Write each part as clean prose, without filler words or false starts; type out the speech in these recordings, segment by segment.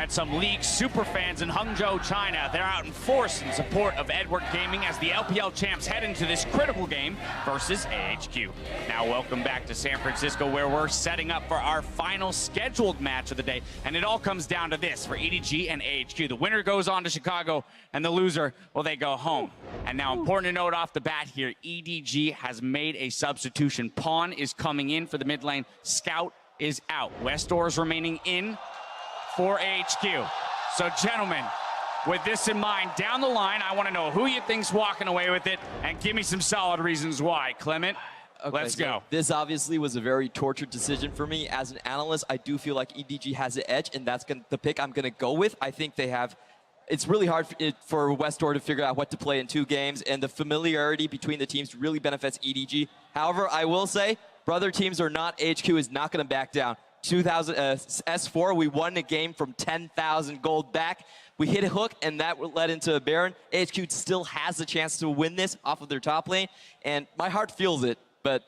At some league super fans in Hangzhou, China, they're out in force in support of Edward Gaming as the LPL champs head into this critical game versus AHQ. Now welcome back to San Francisco, where we're setting up for our final scheduled match of the day, and it all comes down to this for EDG and AHQ. The winner goes on to Chicago, and the loser, well, they go home. And now, important to note off the bat here, EDG has made a substitution. Pawn is coming in for the mid lane. Scout is out. Westdoor is remaining in for AHQ. So, gentlemen, with this in mind, down the line, I want to know who you think's walking away with it, and give me some solid reasons why. Clement, let's go. This obviously was a very tortured decision for me. As an analyst, I do feel like EDG has the edge, and that's the pick I'm going to go with. I think they have. It's really hard for Westdoor to figure out what to play in 2 games, and the familiarity between the teams really benefits EDG. However, I will say, brother teams or not, AHQ is not going to back down. S4, we won a game from 10,000 gold back. We hit a hook, and that led into a Baron. AHQ still has a chance to win this off of their top lane, and my heart feels it, but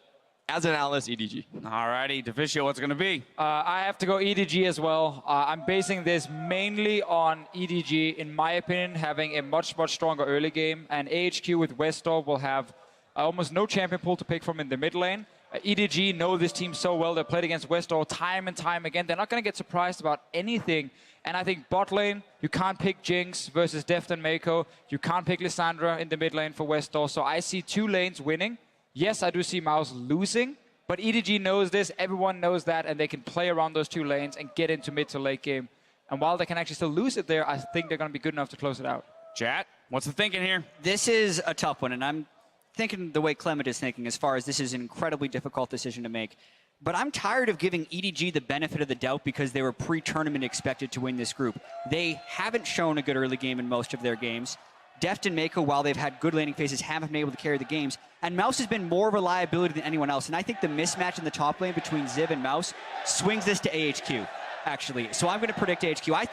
as an analyst, EDG. All righty, Deficio, what's going to be? I have to go EDG as well. I'm basing this mainly on EDG, in my opinion, having a much stronger early game, and AHQ with Westdoor will have almost no champion pool to pick from in the mid lane. EDG know this team so well. They played against Westdoor time and time again. They're not going to get surprised about anything. And I think bot lane, you can't pick Jinx versus Deft and Mako. You can't pick Lissandra in the mid lane for Westdoor. So I see 2 lanes winning. Yes, I do see Mouse losing, but EDG knows this. Everyone knows that, and they can play around those 2 lanes and get into mid to late game. And while they can actually still lose it there, I think they're going to be good enough to close it out. Chat, what's the thinking here? This is a tough one, and I'm thinking the way Clement is thinking as far as this is an incredibly difficult decision to make. But I'm tired of giving EDG the benefit of the doubt because they were pre-tournament expected to win this group. They haven't shown a good early game in most of their games. Deft and Mako, while they've had good laning phases, haven't been able to carry the games. And Mouse has been more reliability than anyone else. And I think the mismatch in the top lane between Ziv and Mouse swings this to AHQ, actually. So I'm going to predict AHQ. I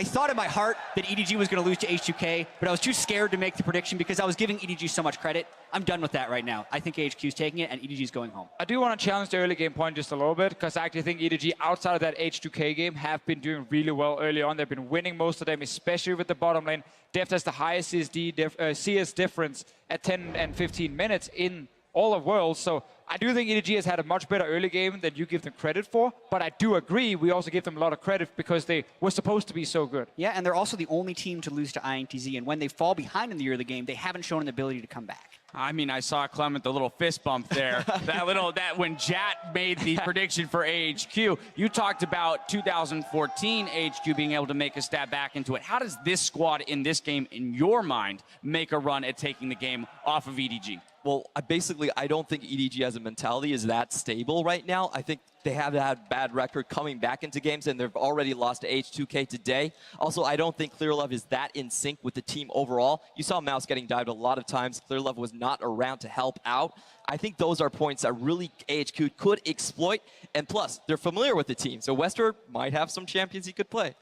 thought in my heart that EDG was going to lose to H2K, but I was too scared to make the prediction because I was giving EDG so much credit. I'm done with that right now. I think AHQ's taking it, and EDG's going home. I do want to challenge the early game point just a little bit, because I actually think EDG, outside of that H2K game, have been doing really well early on. They've been winning most of them, especially with the bottom lane. Deft has the highest CS difference at 10 and 15 minutes in all of Worlds. So I do think EDG has had a much better early game than you give them credit for, but I do agree we also give them a lot of credit because they were supposed to be so good. Yeah, and they're also the only team to lose to INTZ, and when they fall behind in the early game, they haven't shown an ability to come back. I mean, I saw Clement, the little fist bump there. that when Jat made the prediction for AHQ, you talked about 2014 AHQ being able to make a stab back into it. How does this squad in this game, in your mind, make a run at taking the game off of EDG? Well, I don't think EDG as a mentality is that stable right now. I think they have had bad record coming back into games, and they've already lost to H2K today. Also, I don't think Clearlove is that in sync with the team overall. You saw Mouse getting dived a lot of times. Clearlove was not around to help out. I think those are points that really AHQ could exploit, and plus, they're familiar with the team, so Westdoor might have some champions he could play.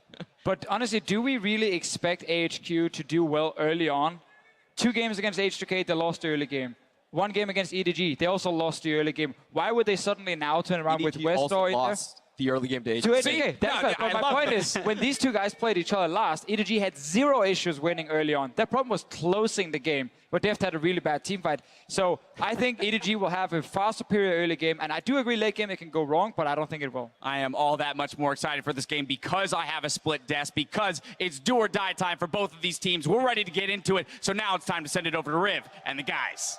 But honestly, do we really expect AHQ to do well early on? 2 games against H2K, they lost the early game. 1 game against EDG, they also lost the early game. Why would they suddenly now turn around EDG with Westdoor in there? The early game to To AHQ. AHQ, that's right. But my point is, when these 2 guys played each other last, EDG had 0 issues winning early on. Their problem was closing the game, but Deft had a really bad team fight. So I think EDG will have a far superior early game, and I do agree late game it can go wrong, but I don't think it will. I am all that much more excited for this game because I have a split desk, because it's do or die time for both of these teams. We're ready to get into it, so now it's time to send it over to Riv and the guys.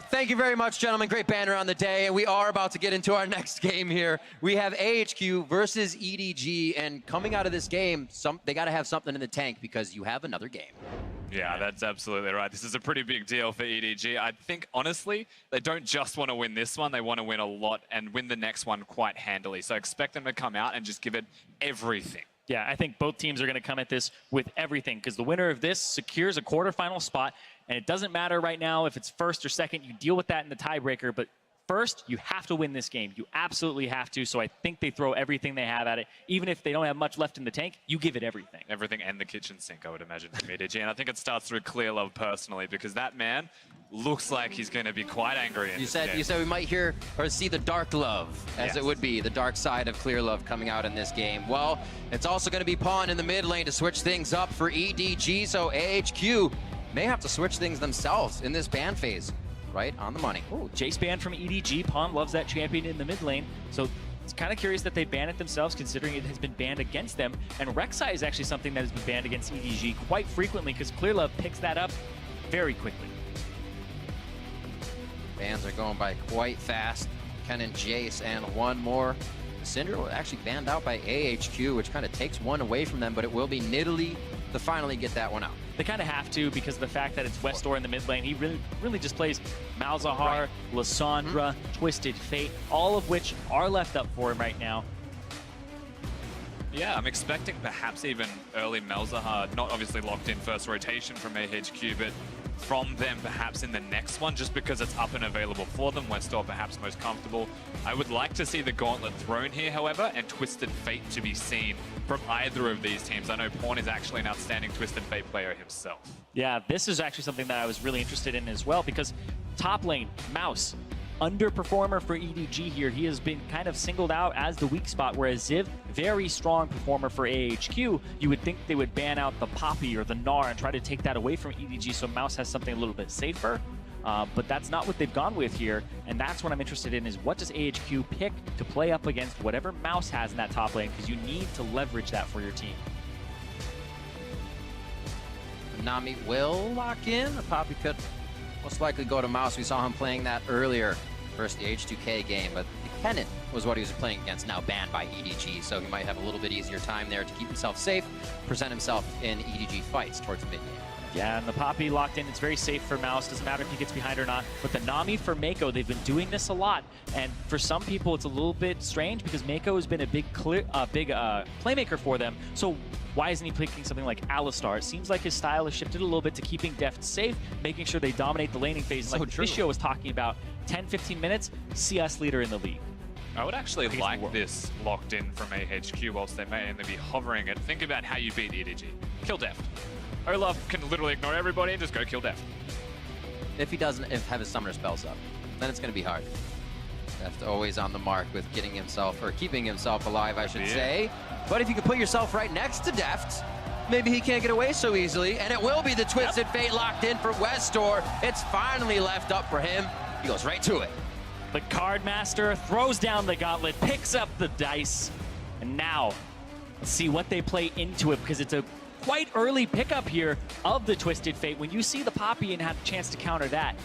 Thank you very much, gentlemen. Great banner on the day. And we are about to get into our next game here. We have AHQ versus EDG. And coming out of this game, they got to have something in the tank because you have another game. Yeah, that's absolutely right. This is a pretty big deal for EDG. I think, honestly, they don't just want to win this one. They want to win a lot and win the next one quite handily. So expect them to come out and just give it everything. Yeah, I think both teams are going to come at this with everything because the winner of this secures a quarterfinal spot. And it doesn't matter right now if it's first or second. You deal with that in the tiebreaker. But first, you have to win this game. You absolutely have to. So I think they throw everything they have at it. Even if they don't have much left in the tank, you give it everything. Everything and the kitchen sink, I would imagine, from EDG. And I think it starts through Clear Love personally, because that man looks like he's going to be quite angry in You this said game. you said we might hear or see the dark love, as Yes. it would be, the dark side of Clear Love coming out in this game. Well, it's also going to be Pawn in the mid lane to switch things up for EDG, so AHQ may have to switch things themselves in this ban phase. Right on the money. Oh, Jace ban from EDG. Pawn loves that champion in the mid lane. So it's kind of curious that they ban it themselves, considering it has been banned against them. And Rek'Sai is actually something that has been banned against EDG quite frequently, because Clear Love picks that up very quickly. Bans are going by quite fast. Ken and Jace, and one more. Syndra was actually banned out by AHQ, which kind of takes one away from them, but it will be Nidalee to finally get that one out. They kind of have to, because of the fact that it's Westor in the mid lane. He really just plays Malzahar, Lissandra, Twisted Fate, all of which are left up for him right now. Yeah, I'm expecting perhaps even early Malzahar, not obviously locked in first rotation from AHQ, but from them perhaps in the next one, just because it's up and available for them. Westor perhaps most comfortable. I would like to see the gauntlet thrown here, however, and Twisted Fate to be seen from either of these teams. I know Pawn is actually an outstanding Twisted Fate player himself. Yeah, this is actually something that I was really interested in as well, because top lane, Mouse, underperformer for EDG here. He has been kind of singled out as the weak spot, whereas Ziv, very strong performer for AHQ. You would think they would ban out the Poppy or the Gnar and try to take that away from EDG, so Mouse has something a little bit safer. But that's not what they've gone with here, and that's what I'm interested in, is what does AHQ pick to play up against whatever Mouse has in that top lane, because you need to leverage that for your team. Nami will lock in. The Poppy could most likely go to Mouse. We saw him playing that earlier versus the H2K game, but the Kennen was what he was playing against, now banned by EDG, so he might have a little bit easier time there to keep himself safe, present himself in EDG fights towards the mid game. Yeah, and the Poppy locked in. It's very safe for Mouse. Doesn't matter if he gets behind or not. But the Nami for Mako, they've been doing this a lot. And for some people, it's a little bit strange, because Mako has been a big playmaker for them. So why isn't he picking something like Alistar? It seems like his style has shifted a little bit to keeping Deft safe, making sure they dominate the laning phase. And like Fischio was talking about, 10-15 minutes, CS leader in the league. I would actually like this locked in from AHQ, whilst they may only be hovering it. Think about how you beat EDG. Kill Deft. Olaf can literally ignore everybody and just go kill Deft. If he doesn't have his summoner spells up, then it's going to be hard. Deft always on the mark with getting himself, or keeping himself alive, I should say. But if you can put yourself right next to Deft, maybe he can't get away so easily, and it will be the Twisted Fate locked in for Westor. It's finally left up for him. He goes right to it. The Card Master throws down the gauntlet, picks up the dice, and now let's see what they play into it, because it's a quite early pickup here of the Twisted Fate. When you see the Poppy and have a chance to counter that,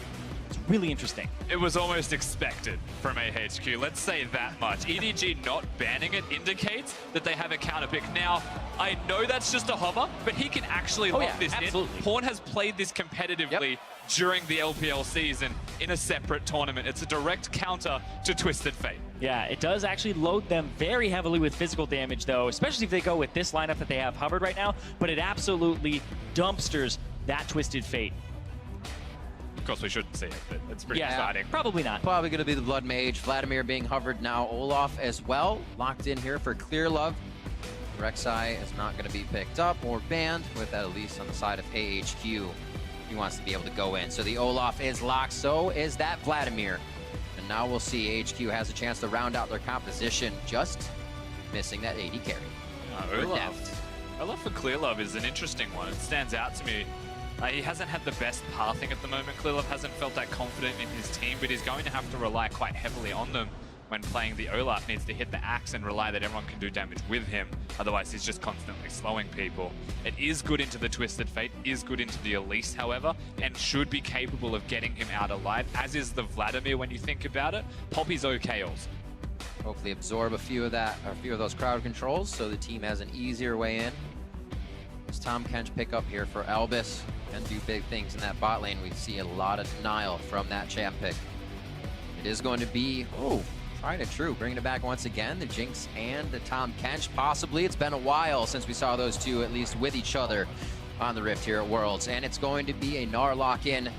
it's really interesting. It was almost expected from AHQ, let's say that much. EDG not banning it indicates that they have a counter pick. Now, I know that's just a hover, but he can actually lock this in. Pawn has played this competitively during the LPL season in a separate tournament. It's a direct counter to Twisted Fate. Yeah, it does actually load them very heavily with physical damage, though, especially if they go with this lineup that they have hovered right now, but it absolutely dumpsters that Twisted Fate. Of course, we shouldn't see it, but it's pretty exciting. Probably not. Probably going to be the Blood Mage. Vladimir being hovered now. Olaf as well, locked in here for Clear Love. Rek'Sai is not going to be picked up or banned, with that at least on the side of AHQ. He wants to be able to go in. So the Olaf is locked, so is that Vladimir. And now we'll see AHQ has a chance to round out their composition, just missing that AD carry. Olaf for Clear Love is an interesting one. It stands out to me. He hasn't had the best pathing at the moment. Clear Love hasn't felt that confident in his team, but he's going to have to rely quite heavily on them when playing the Olaf. Needs to hit the axe and rely that everyone can do damage with him. Otherwise, he's just constantly slowing people. It is good into the Twisted Fate, is good into the Elise, however, and should be capable of getting him out alive, as is the Vladimir when you think about it. Poppy's okay also. Hopefully absorb a few of those crowd controls, so the team has an easier way in. It's Tom Kench pick up here for Albus, and do big things in that bot lane. We see a lot of denial from that champ pick. It is going to be, tried and true, bringing it back once again, the Jinx and the Tom Kench, possibly. It's been a while since we saw those two, at least with each other on the Rift here at Worlds, and it's going to be a Gnar lock-in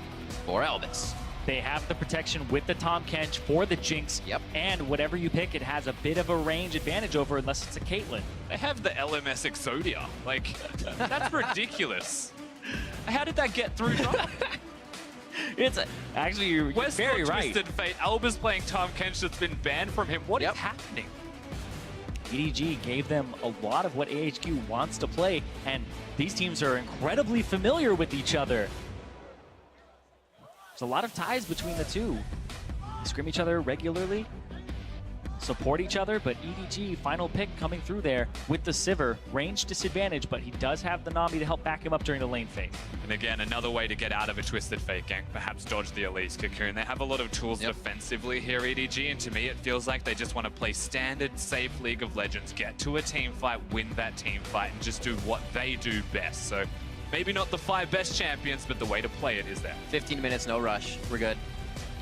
for Albus. They have the protection with the Tahm Kench for the Jinx. Yep. And whatever you pick, it has a bit of a range advantage over unless it's a Caitlyn. They have the LMS Exodia. Like, that's ridiculous. How did that get through? Actually, you're very right. Twisted Fate. Alba's playing Tahm Kench that's been banned from him. What is happening? EDG gave them a lot of what AHQ wants to play, and these teams are incredibly familiar with each other. There's a lot of ties between the two. They scrim each other regularly, support each other, but EDG, final pick coming through there with the Sivir. Range disadvantage, but he does have the Nami to help back him up during the lane phase. And again, another way to get out of a Twisted Fate gank, perhaps dodge the Elise Cocoon. They have a lot of tools defensively here, EDG, and to me it feels like they just want to play standard, safe League of Legends, get to a team fight, win that team fight, and just do what they do best. So maybe not the 5 best champions, but the way to play it is there. 15 minutes, no rush. We're good.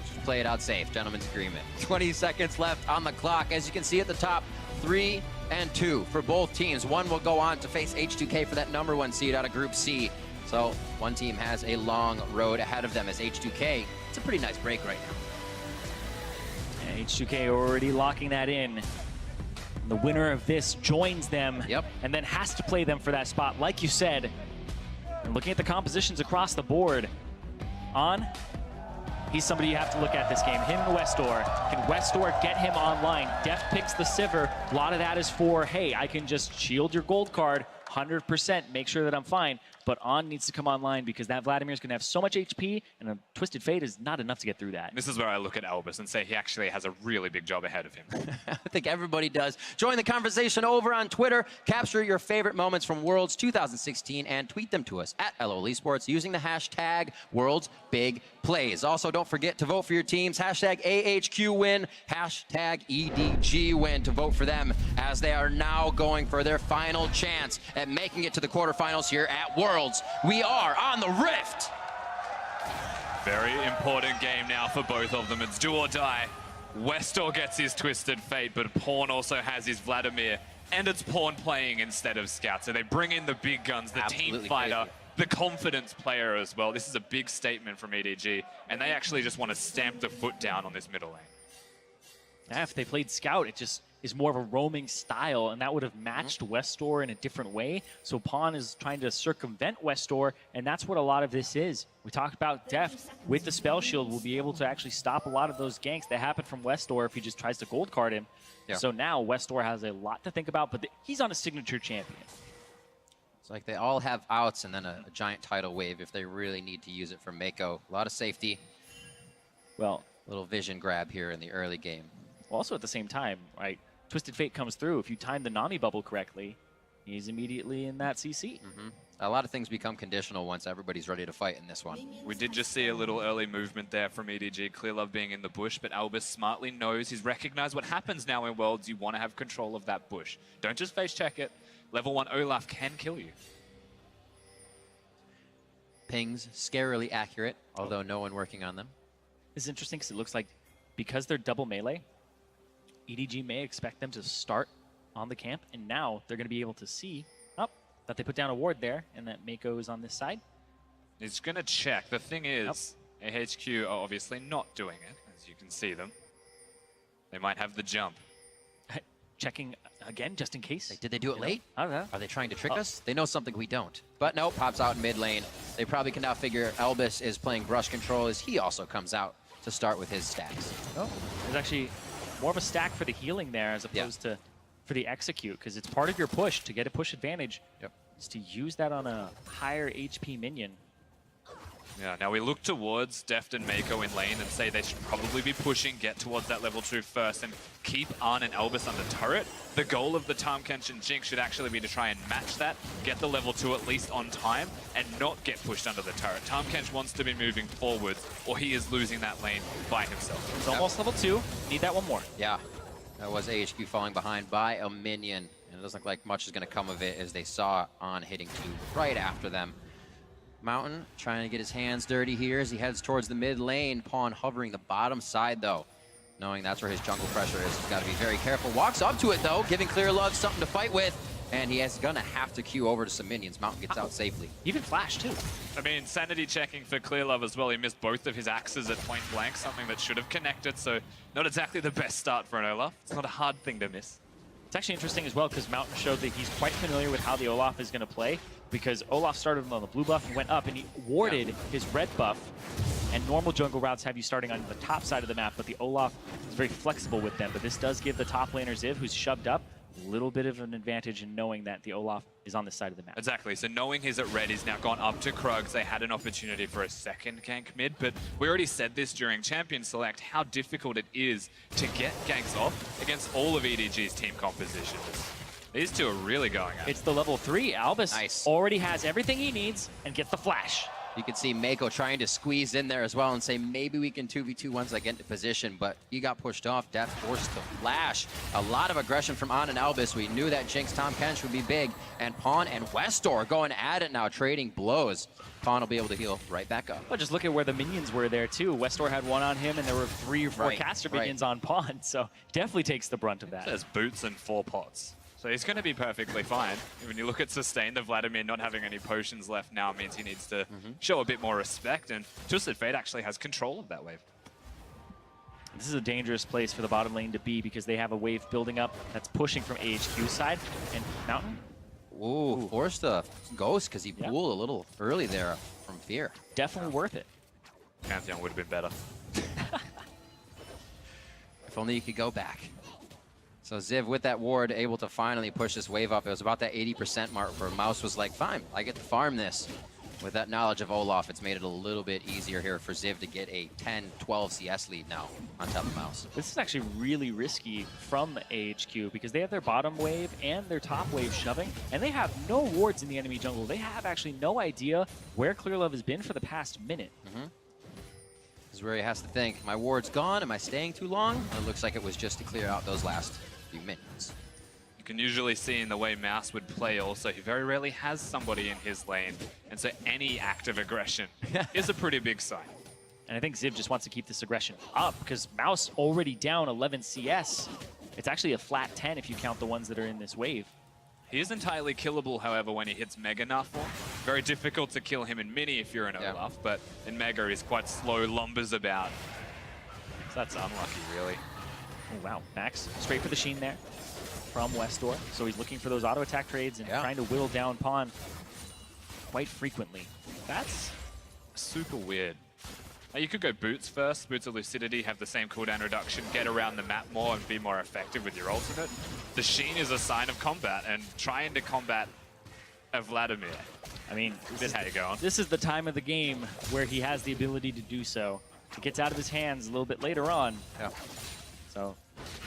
Just play it out safe. Gentlemen's agreement. 20 seconds left on the clock. As you can see at the top, 3 and 2 for both teams. One will go on to face H2K for that #1 seed out of Group C. So one team has a long road ahead of them as H2K. It's a pretty nice break right now. Yeah, H2K already locking that in. The winner of this joins them and then has to play them for that spot. Like you said, and looking at the compositions across the board, he's somebody you have to look at this game. Him and Westor. Can Westor get him online? Deft picks the Sivir. A lot of that is for, hey, I can just shield your gold card 100%, make sure that I'm fine. But On needs to come online because that Vladimir's going to have so much HP, and a Twisted Fate is not enough to get through that. This is where I look at Albus and say he actually has a really big job ahead of him. I think everybody does. Join the conversation over on Twitter. Capture your favorite moments from Worlds 2016 and tweet them to us at LOL Esports using the hashtag Worlds Big Plays. Also, don't forget to vote for your teams. Hashtag AHQ win, hashtag EDG win to vote for them as they are now going for their final chance at making it to the quarterfinals here at Worlds. We are on the Rift. Very important game now for both of them. It's do or die. Westor gets his Twisted Fate, but Pawn also has his Vladimir, and it's Pawn playing instead of Scout. So they bring in the big guns, the team fighter, the confidence player as well. This is a big statement from EDG, and they actually just want to stamp the foot down on this middle lane. Yeah, if they played Scout, it just is more of a roaming style, and that would have matched Westor in a different way. So Pawn is trying to circumvent Westor, and that's what a lot of this is. We talked about Deft with the Spell Shield will be able to actually stop a lot of those ganks that happen from Westor if he just tries to gold card him. So now Westor has a lot to think about, but he's on a signature champion. It's like they all have outs and then a giant tidal wave if they really need to use it for Mako. A lot of safety. Well, little vision grab here in the early game. Also at the same time, right? Twisted Fate comes through. If you time the Nami bubble correctly, he's immediately in that CC. A lot of things become conditional once everybody's ready to fight in this one. We did just see a little early movement there from EDG. Clearlove being in the bush, but Albus smartly knows, he's recognized what happens now in Worlds. You want to have control of that bush. Don't just face check it. Level 1 Olaf can kill you. Pings, scarily accurate, although no one working on them. This is interesting because it looks like because they're double melee, EDG may expect them to start on the camp, and now they're going to be able to see that they put down a ward there, and that Mako is on this side. He's going to check. The thing is, AHQ are obviously not doing it, as you can see them. They might have the jump. Checking again, just in case. Did they do it late? I don't know. Are they trying to trick us? They know something we don't. But no, pops out in mid lane. They probably can now figure Albus is playing brush control as he also comes out to start with his stacks. There's actually more of a stack for the healing there as opposed to for the execute, because it's part of your push to get a push advantage. Is to use that on a higher HP minion. Yeah, now we look towards Deft and Mako in lane and say they should probably be pushing, get towards that level 2 first, and keep Arn and Albus under turret. The goal of the Tahm Kench and Jinx should actually be to try and match that, get the level 2 at least on time, and not get pushed under the turret. Tahm Kench wants to be moving forwards, or he is losing that lane by himself. It's almost level 2. Need that one more. Yeah, that was AHQ falling behind by a minion, and it doesn't look like much is going to come of it as they saw On hitting 2 right after them. Mountain trying to get his hands dirty here as he heads towards the mid lane. Pawn hovering the bottom side though, knowing that's where his jungle pressure is. He's got to be very careful. Walks up to it though, giving Clearlove something to fight with. And he is going to have to queue over to some minions. Mountain gets out safely. Even Flash, too. I mean, sanity checking for Clearlove as well. He missed both of his axes at point blank, something that should have connected, so not exactly the best start for an Olaf. It's not a hard thing to miss. It's actually interesting as well because Mountain showed that he's quite familiar with how the Olaf is going to play, because Olaf started on the blue buff and went up, and he warded his red buff. And normal jungle routes have you starting on the top side of the map, but the Olaf is very flexible with them. But this does give the top laner Ziv, who's shoved up, a little bit of an advantage in knowing that the Olaf is on this side of the map. Exactly, so knowing he's at red, he's now gone up to Krugs. They had an opportunity for a second gank mid, but we already said this during Champion Select, how difficult it is to get ganks off against all of EDG's team compositions. These two are really going at it. It's the level 3. Albus Nice. already has everything he needs and gets the flash. You can see Mako trying to squeeze in there as well and say, maybe we can 2v2 once I get into position, but he got pushed off. Death forced to flash. A lot of aggression from On and Albus. We knew that Jinx Tahm Kench would be big. And Pawn and Westor going at it now, trading blows. Pawn will be able to heal right back up. But just look at where the minions were there, too. Westor had one on him, and there were 3 or 4 caster minions on Pawn, so definitely takes the brunt of that. There's boots and 4 pots. So he's going to be perfectly fine. When you look at sustain, the Vladimir not having any potions left now means he needs to show a bit more respect, and Twisted Fate actually has control of that wave. This is a dangerous place for the bottom lane to be because they have a wave building up that's pushing from AHQ side. And Mountain? Ooh, forced a ghost because he pooled a little early there from fear. Definitely worth it. Pantheon would have been better. If only you could go back. So Ziv with that ward able to finally push this wave up. It was about that 80% mark where Mouse was like, fine, I get to farm this. With that knowledge of Olaf, it's made it a little bit easier here for Ziv to get a 10-12 CS lead now on top of Mouse. This is actually really risky from AHQ because they have their bottom wave and their top wave shoving, and they have no wards in the enemy jungle. They have actually no idea where Clearlove has been for the past minute. This is where he has to think, my ward's gone, am I staying too long? Well, it looks like it was just to clear out those last few minions. You can usually see in the way Mouse would play also, he very rarely has somebody in his lane. And so any act of aggression is a pretty big sign. And I think Ziv just wants to keep this aggression up because Mouse already down 11 CS. It's actually a flat 10 if you count the ones that are in this wave. He is entirely killable, however, when he hits Mega Enough form. Very difficult to kill him in Mini if you're an Olaf, but in Mega he's quite slow, lumbers about. So that's unlucky, really. Oh, wow. Max, straight for the Sheen there from Westor. So he's looking for those auto attack trades and trying to whittle down Pawn quite frequently. That's super weird. You could go Boots first. Boots of Lucidity have the same cooldown reduction, get around the map more and be more effective with your ultimate. The Sheen is a sign of combat, and trying to combat a Vladimir. I mean, this is the time of the game where he has the ability to do so. It gets out of his hands a little bit later on. So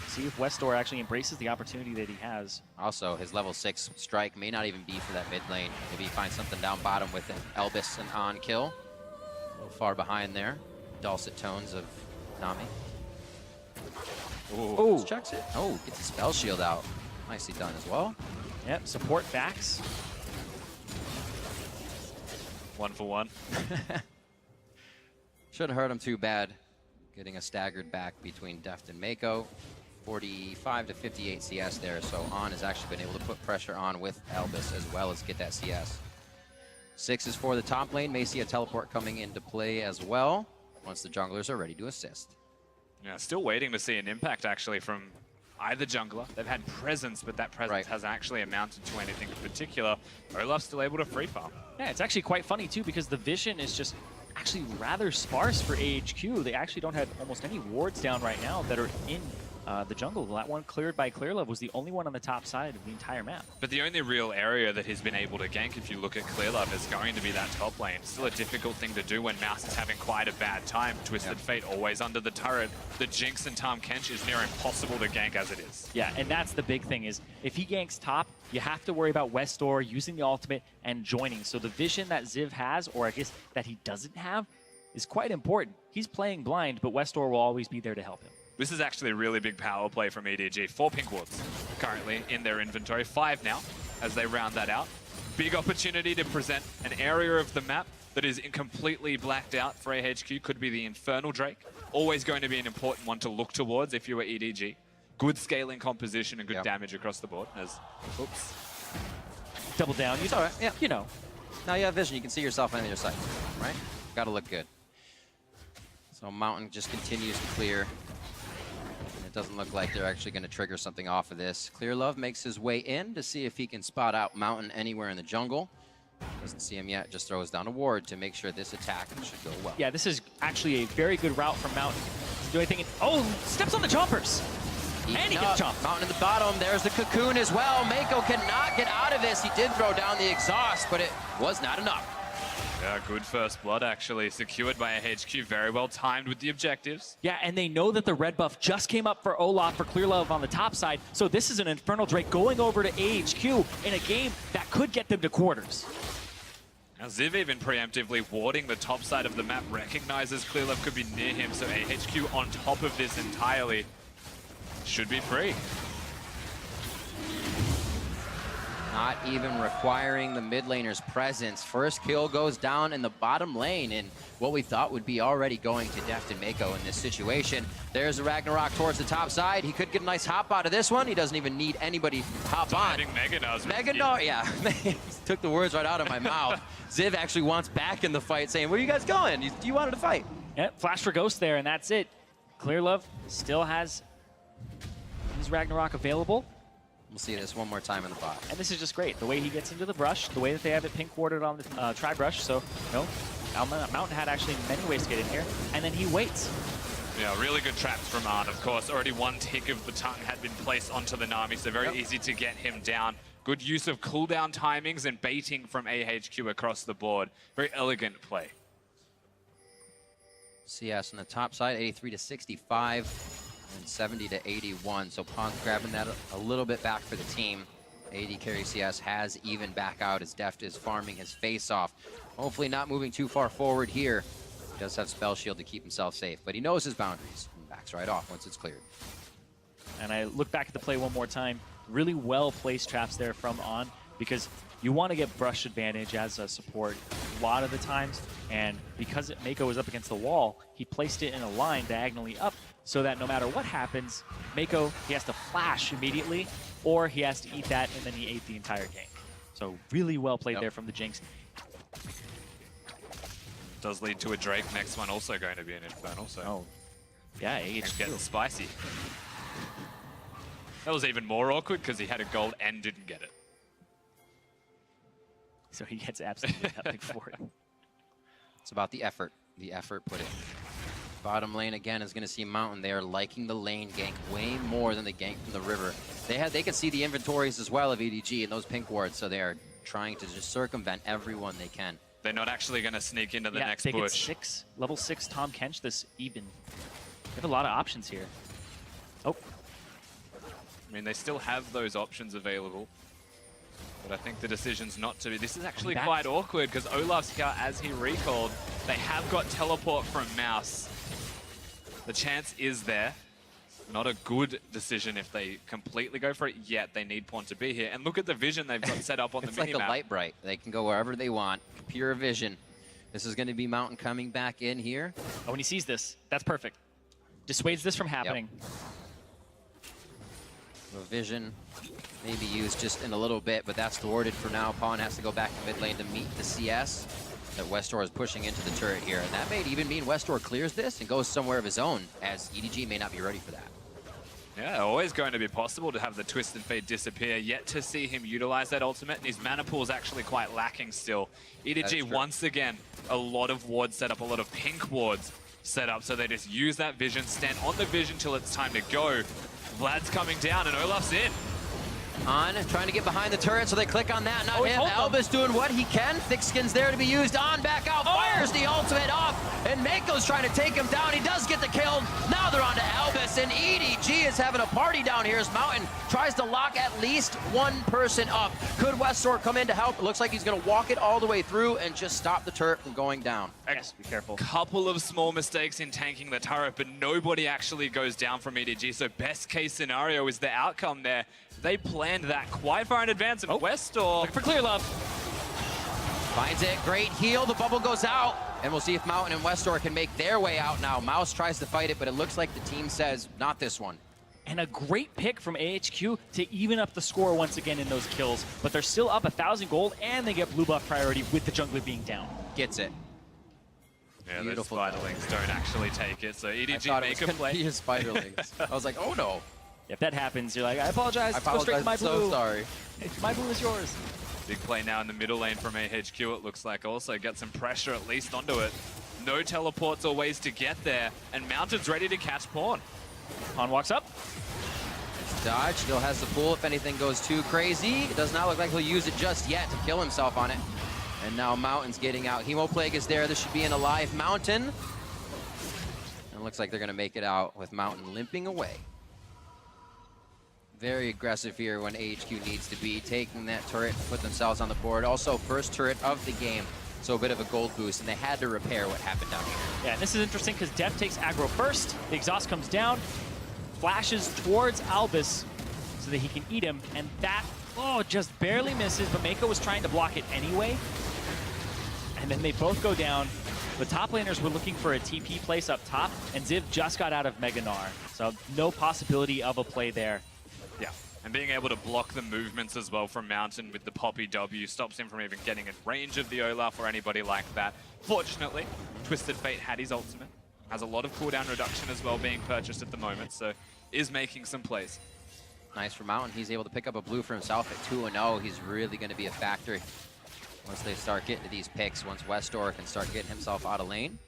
see if Westor actually embraces the opportunity that he has. Also, his level 6 strike may not even be for that mid lane. Maybe he finds something down bottom with an Elvis and on kill. A little far behind there. Dulcet tones of Nami. Ooh. Checks it. Oh, gets a spell shield out. Nicely done as well. Yep, support backs. 1 for 1. Shouldn't hurt him too bad. Getting a staggered back between Deft and Mako. 45 to 58 CS there, so On has actually been able to put pressure on with Albus as well as get that CS. 6 is for the top lane. May see a teleport coming into play as well once the junglers are ready to assist. Yeah, still waiting to see an impact actually from either jungler. They've had presence, but that presence hasn't actually amounted to anything in particular. Olaf's still able to free farm. Yeah, it's actually quite funny too because the vision is just actually rather sparse for AHQ. They actually don't have almost any wards down right now that are in the jungle. That one cleared by Clearlove was the only one on the top side of the entire map. But the only real area that he's been able to gank, if you look at Clearlove, is going to be that top lane. Still a difficult thing to do when Mouse is having quite a bad time. Twisted Fate always under the turret. The Jinx and Tahm Kench is near impossible to gank as it is. Yeah, and that's the big thing is if he ganks top, you have to worry about Westor using the ultimate and joining. So the vision that Ziv has, or I guess that he doesn't have, is quite important. He's playing blind, but Westor will always be there to help him. This is actually a really big power play from EDG. 4 pink wards currently in their inventory. 5 now as they round that out. Big opportunity to present an area of the map that is completely blacked out for AHQ. Could be the Infernal Drake. Always going to be an important one to look towards if you were EDG. Good scaling composition and good damage across the board. As, oops. Double down. It's all right, yeah. You know. Now you have vision. You can see yourself on the other side, right? Got to look good. So Mountain just continues to clear. And it doesn't look like they're actually going to trigger something off of this. Clearlove makes his way in to see if he can spot out Mountain anywhere in the jungle. Doesn't see him yet, just throws down a ward to make sure this attack should go well. Yeah, this is actually a very good route from Mountain. Does he do anything? Oh, steps on the chompers. And he gets chomped. Mountain in the bottom. There's the cocoon as well. Mako cannot get out of this. He did throw down the exhaust, but it was not enough. Yeah, good first blood, actually. Secured by AHQ, very well timed with the objectives. Yeah, and they know that the red buff just came up for Olaf for Clearlove on the top side. So this is an Infernal Drake going over to AHQ in a game that could get them to quarters. Now Ziv even preemptively warding the top side of the map, recognizes Clearlove could be near him, so AHQ on top of this entirely should be free. Not even requiring the mid laner's presence. First kill goes down in the bottom lane in what we thought would be already going to Deft and Mako in this situation. There's a Ragnarok towards the top side. He could get a nice hop out of this one. He doesn't even need anybody to hop on. Meganose, yeah. He took the words right out of my mouth. Ziv actually wants back in the fight, saying, where are you guys going? You wanted to fight. Yeah, flash for Ghost there, and that's it. Clearlove still has his Ragnarok available. We'll see this one more time in the bot. And this is just great. The way he gets into the brush, the way that they have it pink warded on the tri-brush. So, Mountain had actually many ways to get in here. And then he waits. Yeah, really good traps from Arn, of course. Already one tick of the tongue had been placed onto the Nami, so very easy to get him down. Good use of cooldown timings and baiting from AHQ across the board. Very elegant play. CS on the top side, 83 to 65. And 70 to 81, so Pon's grabbing that a little bit back for the team. AD carry CS has even back out as Deft is farming his face off. Hopefully not moving too far forward here. He does have Spell Shield to keep himself safe, but he knows his boundaries and backs right off once it's cleared. And I look back at the play one more time. Really well placed traps there from On, because you want to get brush advantage as a support a lot of the times, and because Mako was up against the wall, he placed it in a line diagonally up so that no matter what happens, Mako, he has to flash immediately, or he has to eat that, and then he ate the entire game. So really well played there from the Jinx. Does lead to a Drake. Next one also going to be an Infernal, so yeah, it's getting spicy. That was even more awkward because he had a gold and didn't get it. So he gets absolutely nothing for it. It's about the effort put in. Bottom lane again is going to see Mountain. They are liking the lane gank way more than the gank from the river. They can see the inventories as well of EDG and those pink wards, so they are trying to just circumvent everyone they can. They're not actually going to sneak into the next they bush. Get level 6 Tom Kench this even. They have a lot of options here. Oh. I mean, they still have those options available. But I think the decision's not to be. This is actually quite awkward because Olaf's here as he recalled. They have got teleport from Mouse. The chance is there. Not a good decision if they completely go for it, yet they need Pawn to be here. And look at the vision they've got set up on the minimap. It's like a light bright. They can go wherever they want. Pure vision. This is going to be Mountain coming back in here. Oh, when he sees this, that's perfect. Dissuades this from happening. The vision may be used just in a little bit, but that's thwarted for now. Pawn has to go back to mid lane to meet the CS that Westor is pushing into the turret here. And that may even mean Westor clears this and goes somewhere of his own, as EDG may not be ready for that. Yeah, always going to be possible to have the Twisted Fate disappear, yet to see him utilize that ultimate, and his mana pool is actually quite lacking still. EDG, once again, a lot of wards set up, a lot of pink wards set up, so they just use that vision, stand on the vision till it's time to go. Vlad's coming down, and Olaf's in. On, trying to get behind the turret, so they click on that, not him. Albus doing what he can. Thick Skin's there to be used. On, back out, fires the ultimate off, and Mako's trying to take him down. He does get the kill. Now they're on to Albus, and EDG is having a party down here as Mountain tries to lock at least one person up. Could Westor come in to help? It looks like he's going to walk it all the way through and just stop the turret from going down. Yes, be careful. Couple of small mistakes in tanking the turret, but nobody actually goes down from EDG, so best case scenario is the outcome there. They planned that quite far in advance, and Westor... Look for Clearlove. Finds it, great heal, the bubble goes out, and we'll see if Mountain and Westor can make their way out now. Mouse tries to fight it, but it looks like the team says, not this one. And a great pick from AHQ to even up the score once again in those kills. But they're still up 1,000 gold, and they get blue buff priority with the jungler being down. Gets it. Yeah, Beautiful. those spiderlings don't actually take it, so I EDG thought it make was a play. gonna be a spiderlings. I was like, oh no. If that happens, you're like, I apologize. I Let's go straight to my apologize. blue. So sorry. My blue is yours. Big play now in the middle lane from AHQ, it looks like. Also get some pressure at least onto it. No teleports or ways to get there, and Mountain's ready to catch Pawn. Pawn walks up. Dodge still has the pull if anything goes too crazy. It does not look like he'll use it just yet to kill himself on it. And now Mountain's getting out. Hemoplague is there. This should be an alive Mountain. And it looks like they're going to make it out with Mountain limping away. Very aggressive here when AHQ needs to be, taking that turret to put themselves on the board. Also, first turret of the game, so a bit of a gold boost, and they had to repair what happened down here. Yeah, and this is interesting because Def takes aggro first. The exhaust comes down, flashes towards Albus so that he can eat him, and that, just barely misses, but Mako was trying to block it anyway. And then they both go down. The top laners were looking for a TP place up top, and Ziv just got out of Mega Gnar, so no possibility of a play there. Yeah, and being able to block the movements as well from Mountain with the Poppy W stops him from even getting in range of the Olaf or anybody like that. Fortunately, Twisted Fate had his ultimate. Has a lot of cooldown reduction as well being purchased at the moment, so is making some plays. Nice for Mountain. He's able to pick up a blue for himself at 2-0. He's really going to be a factor once they start getting to these picks, once Westor can start getting himself out of lane.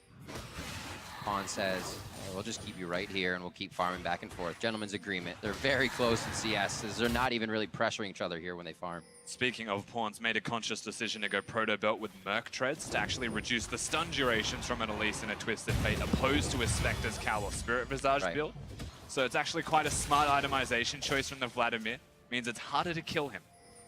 Pawn says, hey, we'll just keep you right here and we'll keep farming back and forth. Gentleman's agreement. They're very close in CS. They're not even really pressuring each other here when they farm. Speaking of, Pawn's made a conscious decision to go Proto Belt with Merc Treads to actually reduce the stun durations from an Elise and a Twisted Fate, opposed to a Spectre's Cowl or Spirit Visage build. So it's actually quite a smart itemization choice from the Vladimir. Means it's harder to kill him.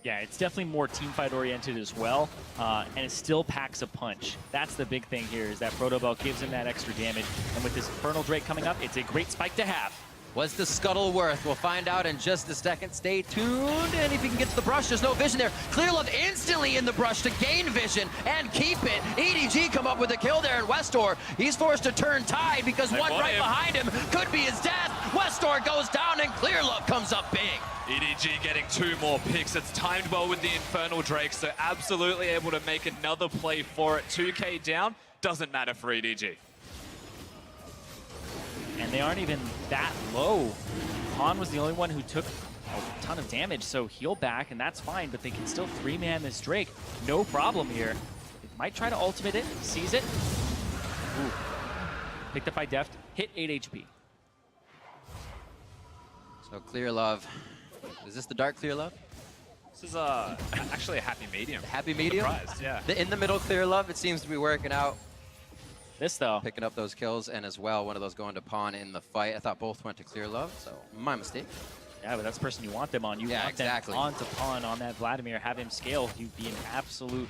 Yeah, it's definitely more teamfight oriented as well, and it still packs a punch. That's the big thing here, is that Proto Belt gives him that extra damage, and with this Infernal Drake coming up, it's a great spike to have. What's the scuttle worth? We'll find out in just a second. Stay tuned, and if he can get to the brush, there's no vision there. Clearlove instantly in the brush to gain vision and keep it. EDG come up with a kill there in Westor. He's forced to turn tide because one right behind him could be his death. Westor goes down, and Clearlove comes up big. EDG getting 2 more picks. It's timed well with the Infernal Drake, so absolutely able to make another play for it. 2k down, doesn't matter for EDG. And they aren't even that low. Han was the only one who took a ton of damage, so heal back, and that's fine, but they can still 3-man this Drake. No problem here. They might try to ultimate it, sees it. Ooh. Picked up by Deft, hit 8 HP. So Clearlove. Is this the dark Clearlove? This is actually a happy medium. Happy medium? Surprised, yeah. The in the middle Clearlove, it seems to be working out. This, though. Picking up those kills, and as well, one of those going to Pawn in the fight. I thought both went to Clearlove, so my mistake. Yeah, but that's the person you want them on. You want exactly. them on to Pawn on that Vladimir, have him scale. He'd be an absolute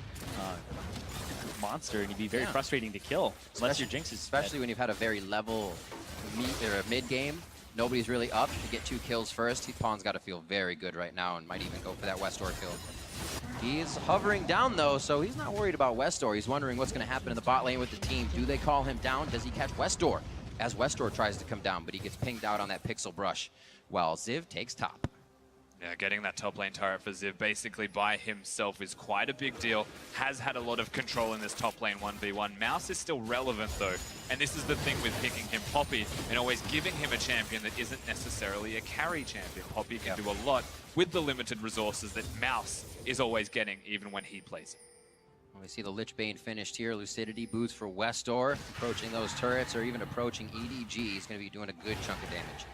monster, and he'd be very frustrating to kill, unless your Jinx is especially when you've had a very level mid game. Nobody's really up. You get 2 kills first. Pawn's got to feel very good right now and might even go for that Westor kill. He's hovering down, though, so he's not worried about Westor. He's wondering what's going to happen in the bot lane with the team. Do they call him down? Does he catch Westor? As Westor tries to come down, but he gets pinged out on that pixel brush, while Ziv takes top. Yeah, getting that top lane turret for Ziv basically by himself is quite a big deal. Has had a lot of control in this top lane 1v1. Mouse is still relevant though, and this is the thing with picking him Poppy and always giving him a champion that isn't necessarily a carry champion. Poppy can do a lot with the limited resources that Mouse is always getting even when he plays it. We see the Lich Bane finished here. Lucidity boots for Westor, approaching those turrets or even approaching EDG. He's going to be doing a good chunk of damage.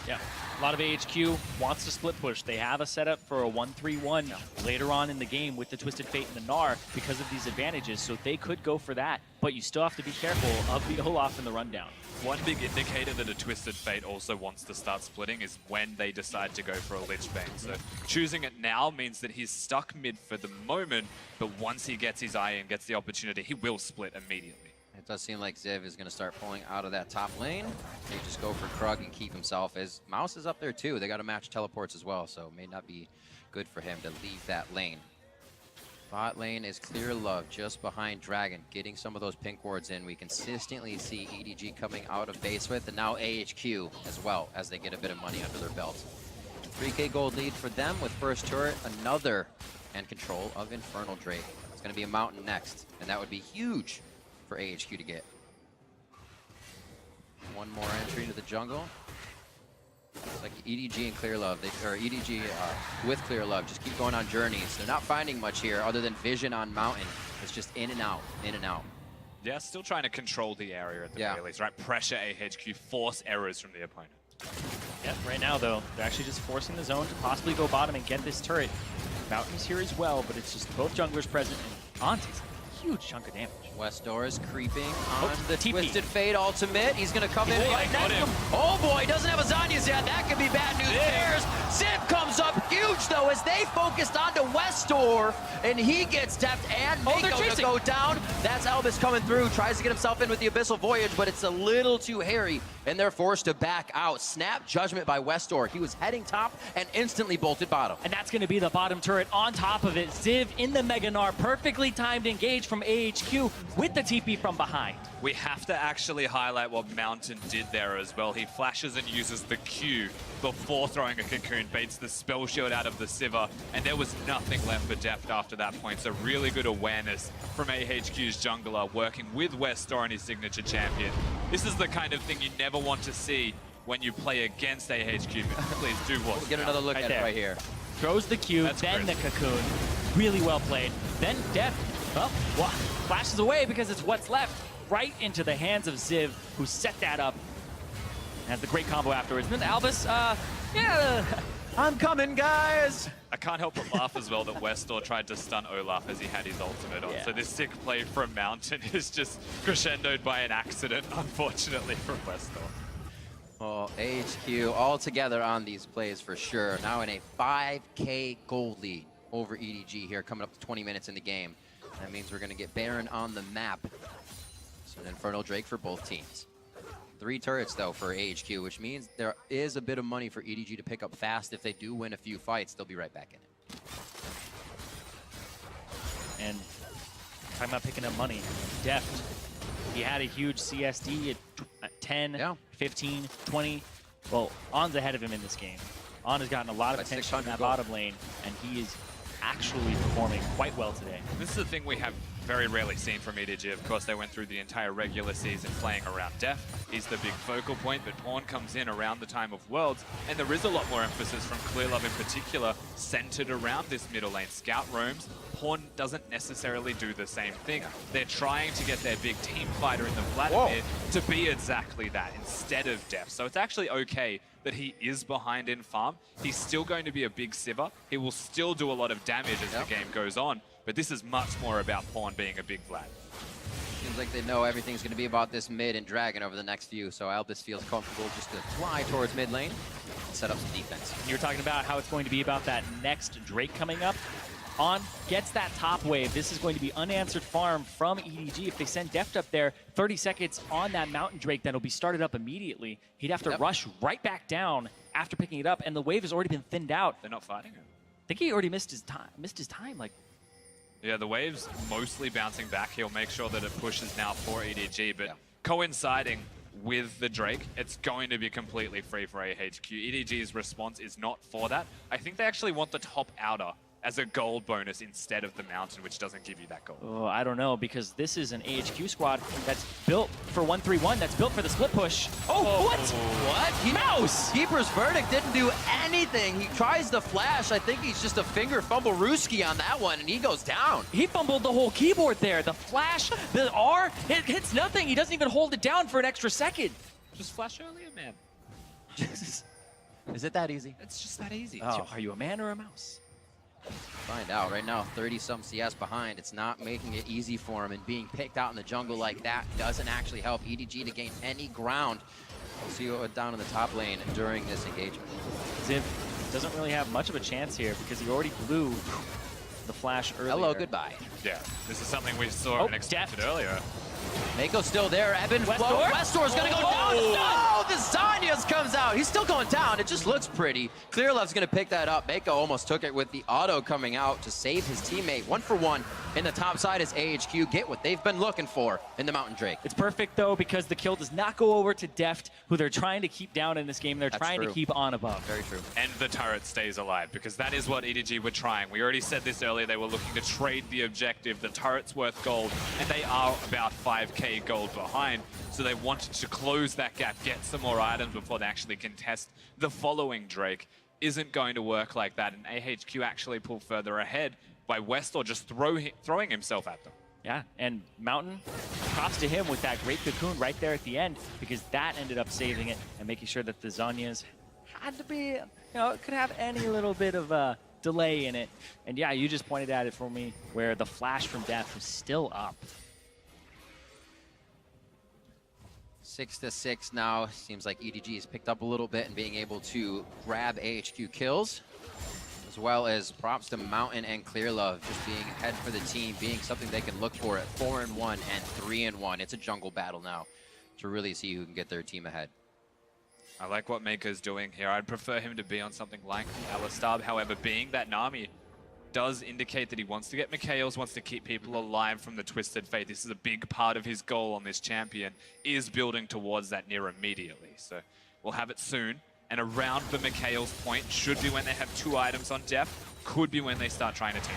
Yeah, a lot of AHQ wants to split push. They have a setup for a 1-3-1 later on in the game with the Twisted Fate and the Gnar because of these advantages, so they could go for that, but you still have to be careful of the Olaf in the rundown. One big indicator that a Twisted Fate also wants to start splitting is when they decide to go for a Lich Bane. So choosing it now means that he's stuck mid for the moment, but once he gets his eye and gets the opportunity, he will split immediately. It does seem like Ziv is going to start pulling out of that top lane. They just go for Krug and keep himself, as Mouse is up there too. They got to match teleports as well, so it may not be good for him to leave that lane. Bot lane is Clear Love just behind Dragon, getting some of those pink wards in. We consistently see EDG coming out of base with, and now AHQ as well as they get a bit of money under their belt. 3K gold lead for them with first turret, another, and control of Infernal Drake. It's going to be a Mountain next, and that would be huge for AHQ to get. One more entry into the jungle. It's like EDG and Clear Love, or EDG with Clear Love, just keep going on journeys. They're not finding much here other than vision on Mountain. It's just in and out, in and out. Yeah, still trying to control the area at the very least, right? Pressure AHQ, force errors from the opponent. Yeah, right now, though, they're actually just forcing the zone to possibly go bottom and get this turret. Mountain's here as well, but it's just both junglers present, and Auntie's a huge chunk of damage. West door is creeping on the TP. Twisted Fate ultimate. He's going to come in. Boy, got him. Oh boy, doesn't have a Zanyas yet. That could be bad news bears. Ziv comes up huge though as they focused onto West door, and he gets deft and Mako to go down. That's Albus coming through, tries to get himself in with the Abyssal Voyage, but it's a little too hairy, and they're forced to back out. Snap judgment by West door. He was heading top and instantly bolted bottom. And that's going to be the bottom turret on top of it. Ziv in the Mega Gnar, perfectly timed engage from AHQ with the TP from behind. We have to actually highlight what Mountain did there as well. He flashes and uses the Q before throwing a cocoon, baits the spell shield out of the Sivir, and there was nothing left for depth after that point. So really good awareness from AHQ's jungler, working with Westor and his signature champion. This is the kind of thing you never want to see when you play against AHQ. Please do watch. We'll get another look at it right here. Throws the Q, then the cocoon. Really well played. Then Deft, flashes away because it's what's left. Right into the hands of Ziv, who set that up. Has the great combo afterwards. And then Albus, I'm coming, guys! I can't help but laugh as well that Westor tried to stun Olaf as he had his ultimate on. So this sick play from Mountain is just crescendoed by an accident, unfortunately, from Westor. Oh, AHQ all together on these plays for sure. Now in a 5K gold lead over EDG here, coming up to 20 minutes in the game. That means we're going to get Baron on the map. So an Infernal Drake for both teams. 3 turrets, though, for AHQ, which means there is a bit of money for EDG to pick up fast. If they do win a few fights, they'll be right back in it. And talking about picking up money, Deft, he had a huge CSD at 10, 15, 20. Well, On's ahead of him in this game. On has gotten a lot of attention in that bottom lane, and he is actually performing quite well today. This is the thing we have very rarely seen from EDG. Of course, they went through the entire regular season playing around Def. He's the big focal point, but Pawn comes in around the time of Worlds, and there is a lot more emphasis from Clear Love in particular, centered around this middle lane. Scout roams. Pawn doesn't necessarily do the same thing. They're trying to get their big team fighter in the Vladimir to be exactly that instead of Def. So it's actually okay that he is behind in farm. He's still going to be a big Sivir. He will still do a lot of damage as the game goes on, but this is much more about Pawn being a big Vlad. Seems like they know everything's going to be about this mid and Dragon over the next few, so Albus feels comfortable just to fly towards mid lane and set up some defense. You were talking about how it's going to be about that next Drake coming up. On gets that top wave. This is going to be unanswered farm from EDG. If they send Deft up there, 30 seconds on that Mountain Drake, that'll be started up immediately. He'd have to rush right back down after picking it up, and the wave has already been thinned out. They're not fighting him. I think he already missed his time. Like, yeah, the wave's mostly bouncing back. He'll make sure that it pushes now for EDG, but coinciding with the Drake, it's going to be completely free for AHQ. EDG's response is not for that. I think they actually want the top outer as a gold bonus instead of the Mountain, which doesn't give you that gold. Oh, I don't know, because this is an AHQ squad that's built for 1-3-1, that's built for the split push. Oh, what? What? Mouse! Keeper's Verdict didn't do anything. He tries the flash. I think he's just a finger fumble Ruski on that one, and he goes down. He fumbled the whole keyboard there. The flash, the R, it hits nothing. He doesn't even hold it down for an extra second. Just flash earlier, man. Is it that easy? It's just that easy. Oh. Are you a man or a mouse? Find out right now. 30-some CS behind. It's not making it easy for him, and being picked out in the jungle like that doesn't actually help EDG to gain any ground. We'll see what down in the top lane during this engagement. Ziv doesn't really have much of a chance here because he already blew the flash earlier. Hello, goodbye. Yeah, this is something we saw and expected earlier. Mako's still there. Evan Westor's gonna go down. Oh, the Zanyas comes out. He's still going down. It just looks pretty. Clearlove's gonna pick that up. Mako almost took it with the auto coming out to save his teammate. 1 for 1 in the top side as AHQ get what they've been looking for in the Mountain Drake. It's perfect, though, because the kill does not go over to Deft, who they're trying to keep down in this game. They're trying to keep on above. Very true. And the turret stays alive, because that is what EDG were trying. We already said this earlier. They were looking to trade the objective. The turret's worth gold, and they are about 5k gold behind. So they wanted to close that gap, get some more items before they actually contest the following Drake. Isn't going to work like that, and AHQ actually pull further ahead by Westor just throwing himself at them. Yeah, and Mountain, props to him with that great cocoon right there at the end, because that ended up saving it and making sure that the Zanyas had to be, it could have any little bit of delay in it. And yeah, you just pointed at it for me, where the flash from Death was still up. 6-6 now. Seems like EDG has picked up a little bit and being able to grab AHQ kills, as well as props to Mountain and Clearlove just being ahead for the team, being something they can look for at 4-1 and 3-1. It's a jungle battle now to really see who can get their team ahead. I like what Mako's doing here. I'd prefer him to be on something like the Alistar. However, being that Nami does indicate that he wants to get Mikhails, wants to keep people alive from the Twisted Fate. This is a big part of his goal on this champion, is building towards that near immediately. So we'll have it soon. And around the Mikhails point should be when they have 2 items on Def, could be when they start trying to team.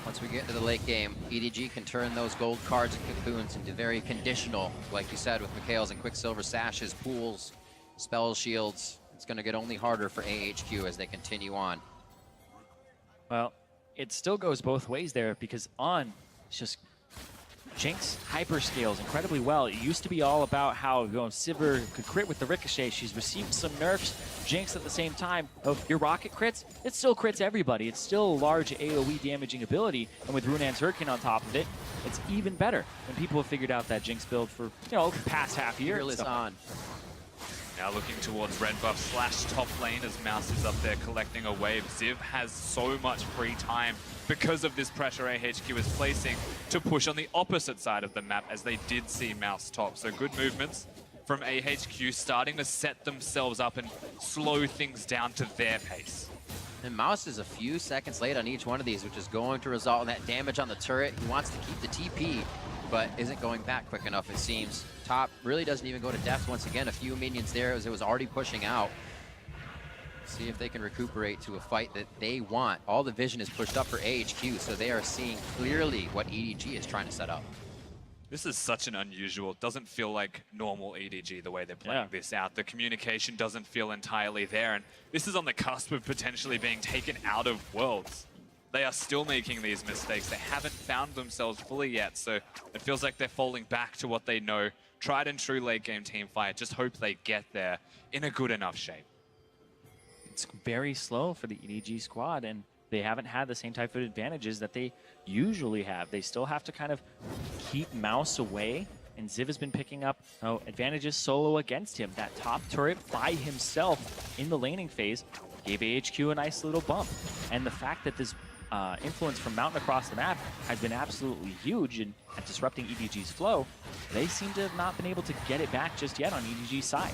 Once we get into the late game, EDG can turn those gold cards and cocoons into very conditional, like you said, with Mikhails and Quicksilver sashes, pools, spell shields. It's going to get only harder for AHQ as they continue on. Well, it still goes both ways there, because On, it's just Jinx hyperscales incredibly well. It used to be all about how Sivir could crit with the ricochet. She's received some nerfs. Jinx at the same time. Oh, your rocket crits, it still crits everybody. It's still a large AoE damaging ability, and with Runan's Hurricane on top of it, it's even better. And people have figured out that Jinx build for the past half year. Fearless On. Now looking towards red buff slash top lane as Mouse is up there collecting a wave. Ziv has so much free time because of this pressure AHQ is placing to push on the opposite side of the map, as they did see Mouse top. So good movements from AHQ, starting to set themselves up and slow things down to their pace. And Mouse is a few seconds late on each one of these, which is going to result in that damage on the turret. He wants to keep the TP, but isn't going back quick enough, it seems. Top really doesn't even go to depth. Once again, a few minions there as it was already pushing out. See if they can recuperate to a fight that they want. All the vision is pushed up for AHQ, so they are seeing clearly what EDG is trying to set up. This is such an unusual, doesn't feel like normal EDG the way they're playing this out. The communication doesn't feel entirely there, and this is on the cusp of potentially being taken out of Worlds. They are still making these mistakes. They haven't found themselves fully yet, so it feels like they're falling back to what they know. Tried and true late game team fight. Just hope they get there in a good enough shape. It's very slow for the EDG squad, and they haven't had the same type of advantages that they usually have. They still have to kind of keep Mouse away, and Ziv has been picking up advantages solo against him. That top turret by himself in the laning phase gave AHQ a nice little bump. And the fact that this influence from Mountain across the map has been absolutely huge in at disrupting EDG's flow. They seem to have not been able to get it back just yet on EDG's side.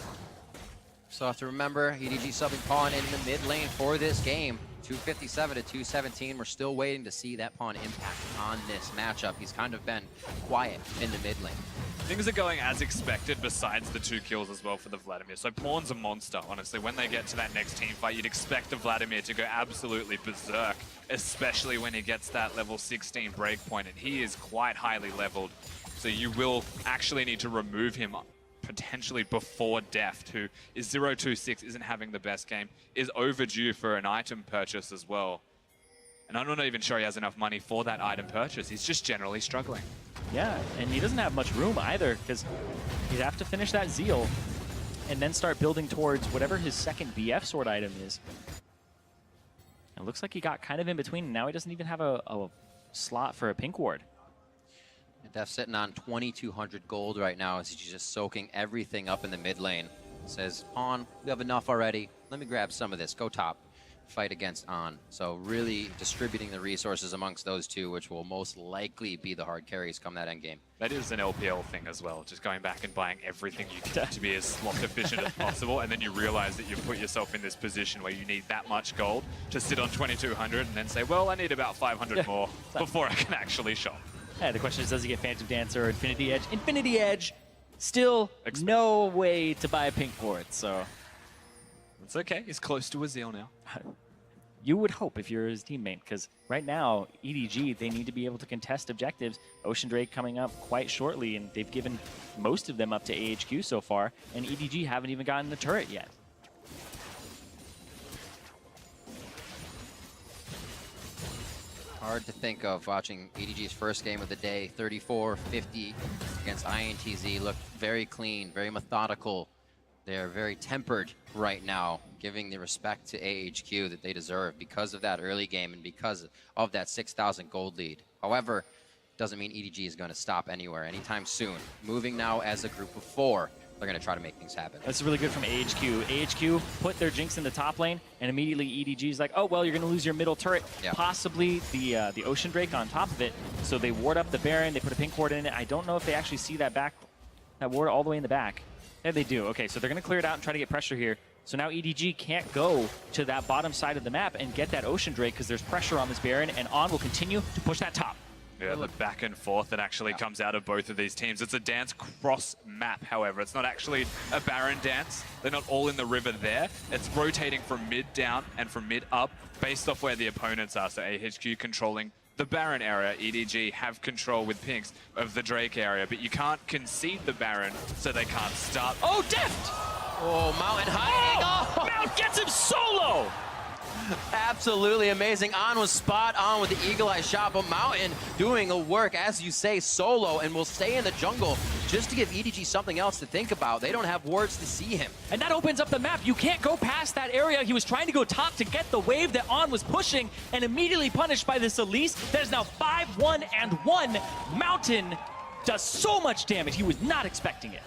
So have to remember, EDG subbing Pawn in the mid lane for this game. 257 to 217. We're still waiting to see that Pawn impact on this matchup. He's kind of been quiet in the mid lane. Things are going as expected, besides the 2 kills as well for the Vladimir. So Pawn's a monster, honestly. When they get to that next team fight, you'd expect the Vladimir to go absolutely berserk, especially when he gets that level 16 breakpoint, and he is quite highly leveled. So you will actually need to remove him potentially before Deft, who is 0-2-6, isn't having the best game, is overdue for an item purchase as well. And I'm not even sure he has enough money for that item purchase. He's just generally struggling. Yeah, and he doesn't have much room either, because he'd have to finish that Zeal and then start building towards whatever his second BF sword item is. It looks like he got kind of in between, and now he doesn't even have a slot for a pink ward. Def sitting on 2,200 gold right now as he's just soaking everything up in the mid lane. Says, Pawn, we have enough already. Let me grab some of this. Go top. fight against On. So really distributing the resources amongst those two, which will most likely be the hard carries come that end game. That is an LPL thing as well, just going back and buying everything you can to be as slot efficient as possible, and then you realize that you've put yourself in this position where you need that much gold to sit on 2200 and then say, well, I need about 500 more before I can actually shop. Yeah, the question is, does he get Phantom Dancer or Infinity Edge? Infinity Edge, still no way to buy a pink for it, so... It's okay, he's close to a Zeal now. You would hope if you're his teammate, because right now, EDG, they need to be able to contest objectives. Ocean Drake coming up quite shortly, and they've given most of them up to AHQ so far, and EDG haven't even gotten the turret yet. Hard to think of watching EDG's first game of the day, 34-50 against INTZ. Looked very clean, very methodical. They're very tempered right now, giving the respect to AHQ that they deserve because of that early game and because of that 6,000 gold lead. However, doesn't mean EDG is going to stop anywhere anytime soon. Moving now as a group of 4, they're going to try to make things happen. That's really good from AHQ. AHQ put their Jinx in the top lane, and immediately EDG is like, oh, well, you're going to lose your middle turret, possibly the Ocean Drake on top of it. So they ward up the Baron, they put a pink ward in it. I don't know if they actually see that ward all the way in the back. Yeah, they do. Okay, so they're going to clear it out and try to get pressure here. So now EDG can't go to that bottom side of the map and get that Ocean Drake because there's pressure on this Baron, and On will continue to push that top. Yeah, the back and forth that actually comes out of both of these teams. It's a dance cross map, however. It's not actually a Baron dance. They're not all in the river there. It's rotating from mid down and from mid up based off where the opponents are. So AHQ controlling the Baron area. EDG have control with pinks of the Drake area, but you can't concede the Baron, so they can't start. Oh, Deft! Oh, Mountain hiding! Oh! Mount gets him solo! Absolutely amazing. On was spot on with the eagle eye shot, but Mountain doing a work, as you say, solo, and will stay in the jungle just to give EDG something else to think about. They don't have wards to see him. And that opens up the map. You can't go past that area. He was trying to go top to get the wave that On was pushing, and immediately punished by this Elise. That is now 5-1-1. Mountain does so much damage. He was not expecting it.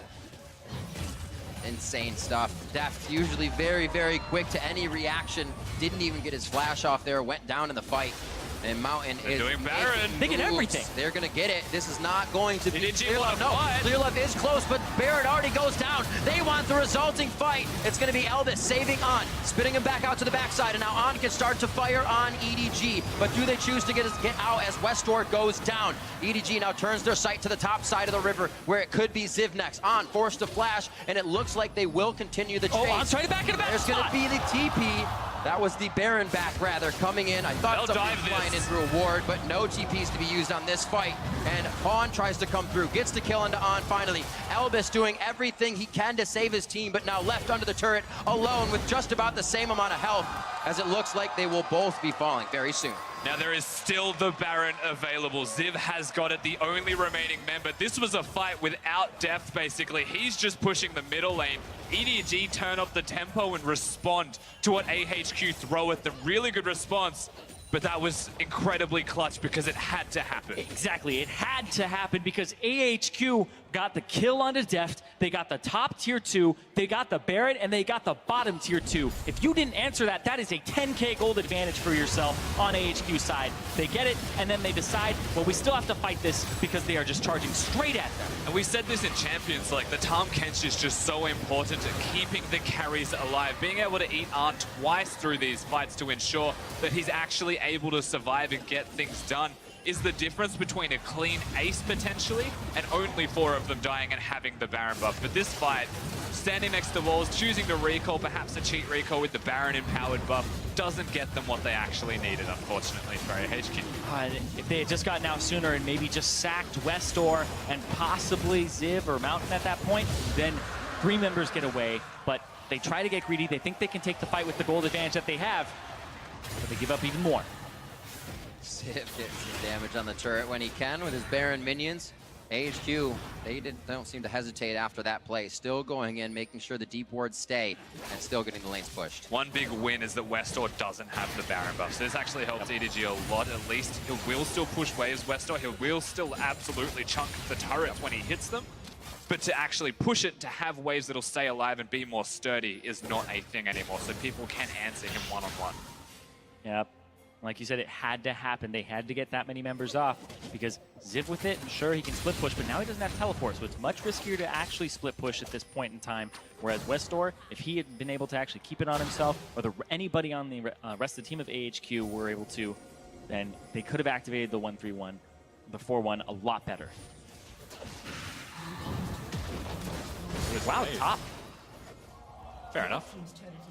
Insane stuff. Deft usually very, very quick to any reaction. Didn't even get his flash off there. Went down in the fight. And Mountain is doing Baron. They get everything. They're going to get it. This is not going to be EDG clear left. No, clear left is close, but Baron already goes down. They want the resulting fight. It's going to be Elvis saving On, spitting him back out to the backside, and now On can start to fire on EDG. But do they choose to get out as Westward goes down? EDG now turns their sight to the top side of the river, where it could be Ziv next. On forced to flash, and it looks like they will continue the chase. Oh, On's trying to back in the back. There's going to be the TP. That was the Baron back, rather, coming in. I thought somebody was flying in through a ward, but no TPs to be used on this fight. And Han tries to come through, gets the kill into On finally. Elvis doing everything he can to save his team, but now left under the turret, alone with just about the same amount of health, as it looks like they will both be falling very soon. Now there is still the Baron available. Ziv has got it, the only remaining member. This was a fight without depth, basically. He's just pushing the middle lane. EDG turn up the tempo and respond to what AHQ throw at the really good response. But that was incredibly clutch because it had to happen. Exactly, it had to happen because AHQ got the kill onto Deft, they got the top tier 2, they got the Baron, and they got the bottom tier 2. If you didn't answer that, that is a 10k gold advantage for yourself on AHQ side. They get it, and then they decide, well, we still have to fight this because they are just charging straight at them. And we said this in Champions, like the Tahm Kench is just so important at keeping the carries alive. Being able to eat Art twice through these fights to ensure that he's actually able to survive and get things done is the difference between a clean ace potentially and only 4 of them dying and having the Baron buff. But this fight, standing next to walls, choosing to recall, perhaps a cheat recall with the Baron empowered buff, doesn't get them what they actually needed, unfortunately, for AHQ. If they had just gotten out sooner and maybe just sacked Westor and possibly Ziv or Mountain at that point, then 3 members get away. But they try to get greedy. They think they can take the fight with the gold advantage that they have, but they give up even more. Ziv gets the damage on the turret when he can with his Baron minions. AHQ, they don't seem to hesitate after that play. Still going in, making sure the deep wards stay, and still getting the lanes pushed. One big win is that Westor doesn't have the Baron buff. So this actually helps EDG a lot, at least. He will still push waves, Westor. He will still absolutely chunk the turrets when he hits them. But to actually push it, to have waves that'll stay alive and be more sturdy is not a thing anymore. So people can answer him one-on-one. Yep. Like you said, it had to happen. They had to get that many members off because Ziv with it, sure, he can split push, but now he doesn't have teleport, so it's much riskier to actually split push at this point in time. Whereas Westor, if he had been able to actually keep it on himself, or anybody on the rest of the team of AHQ were able to, then they could have activated the 1-3-1, the 4-1 a lot better. Wow, top. Fair enough.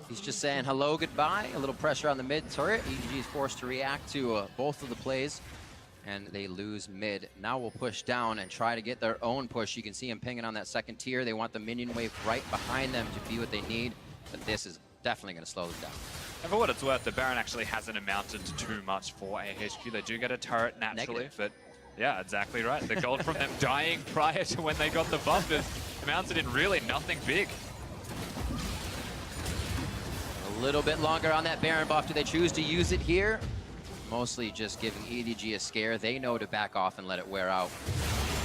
He's just saying hello, goodbye. A little pressure on the mid turret. EDG is forced to react to both of the plays, and they lose mid. Now we'll push down and try to get their own push. You can see him pinging on that second tier. They want the minion wave right behind them to be what they need, but this is definitely going to slow them down. And for what it's worth, the Baron actually hasn't amounted to too much for AHQ. They do get a turret naturally, but yeah, exactly right. The gold from them dying prior to when they got the buff has amounted in really nothing big. A little bit longer on that Baron buff. Do they choose to use it here? Mostly just giving EDG a scare. They know to back off and let it wear out.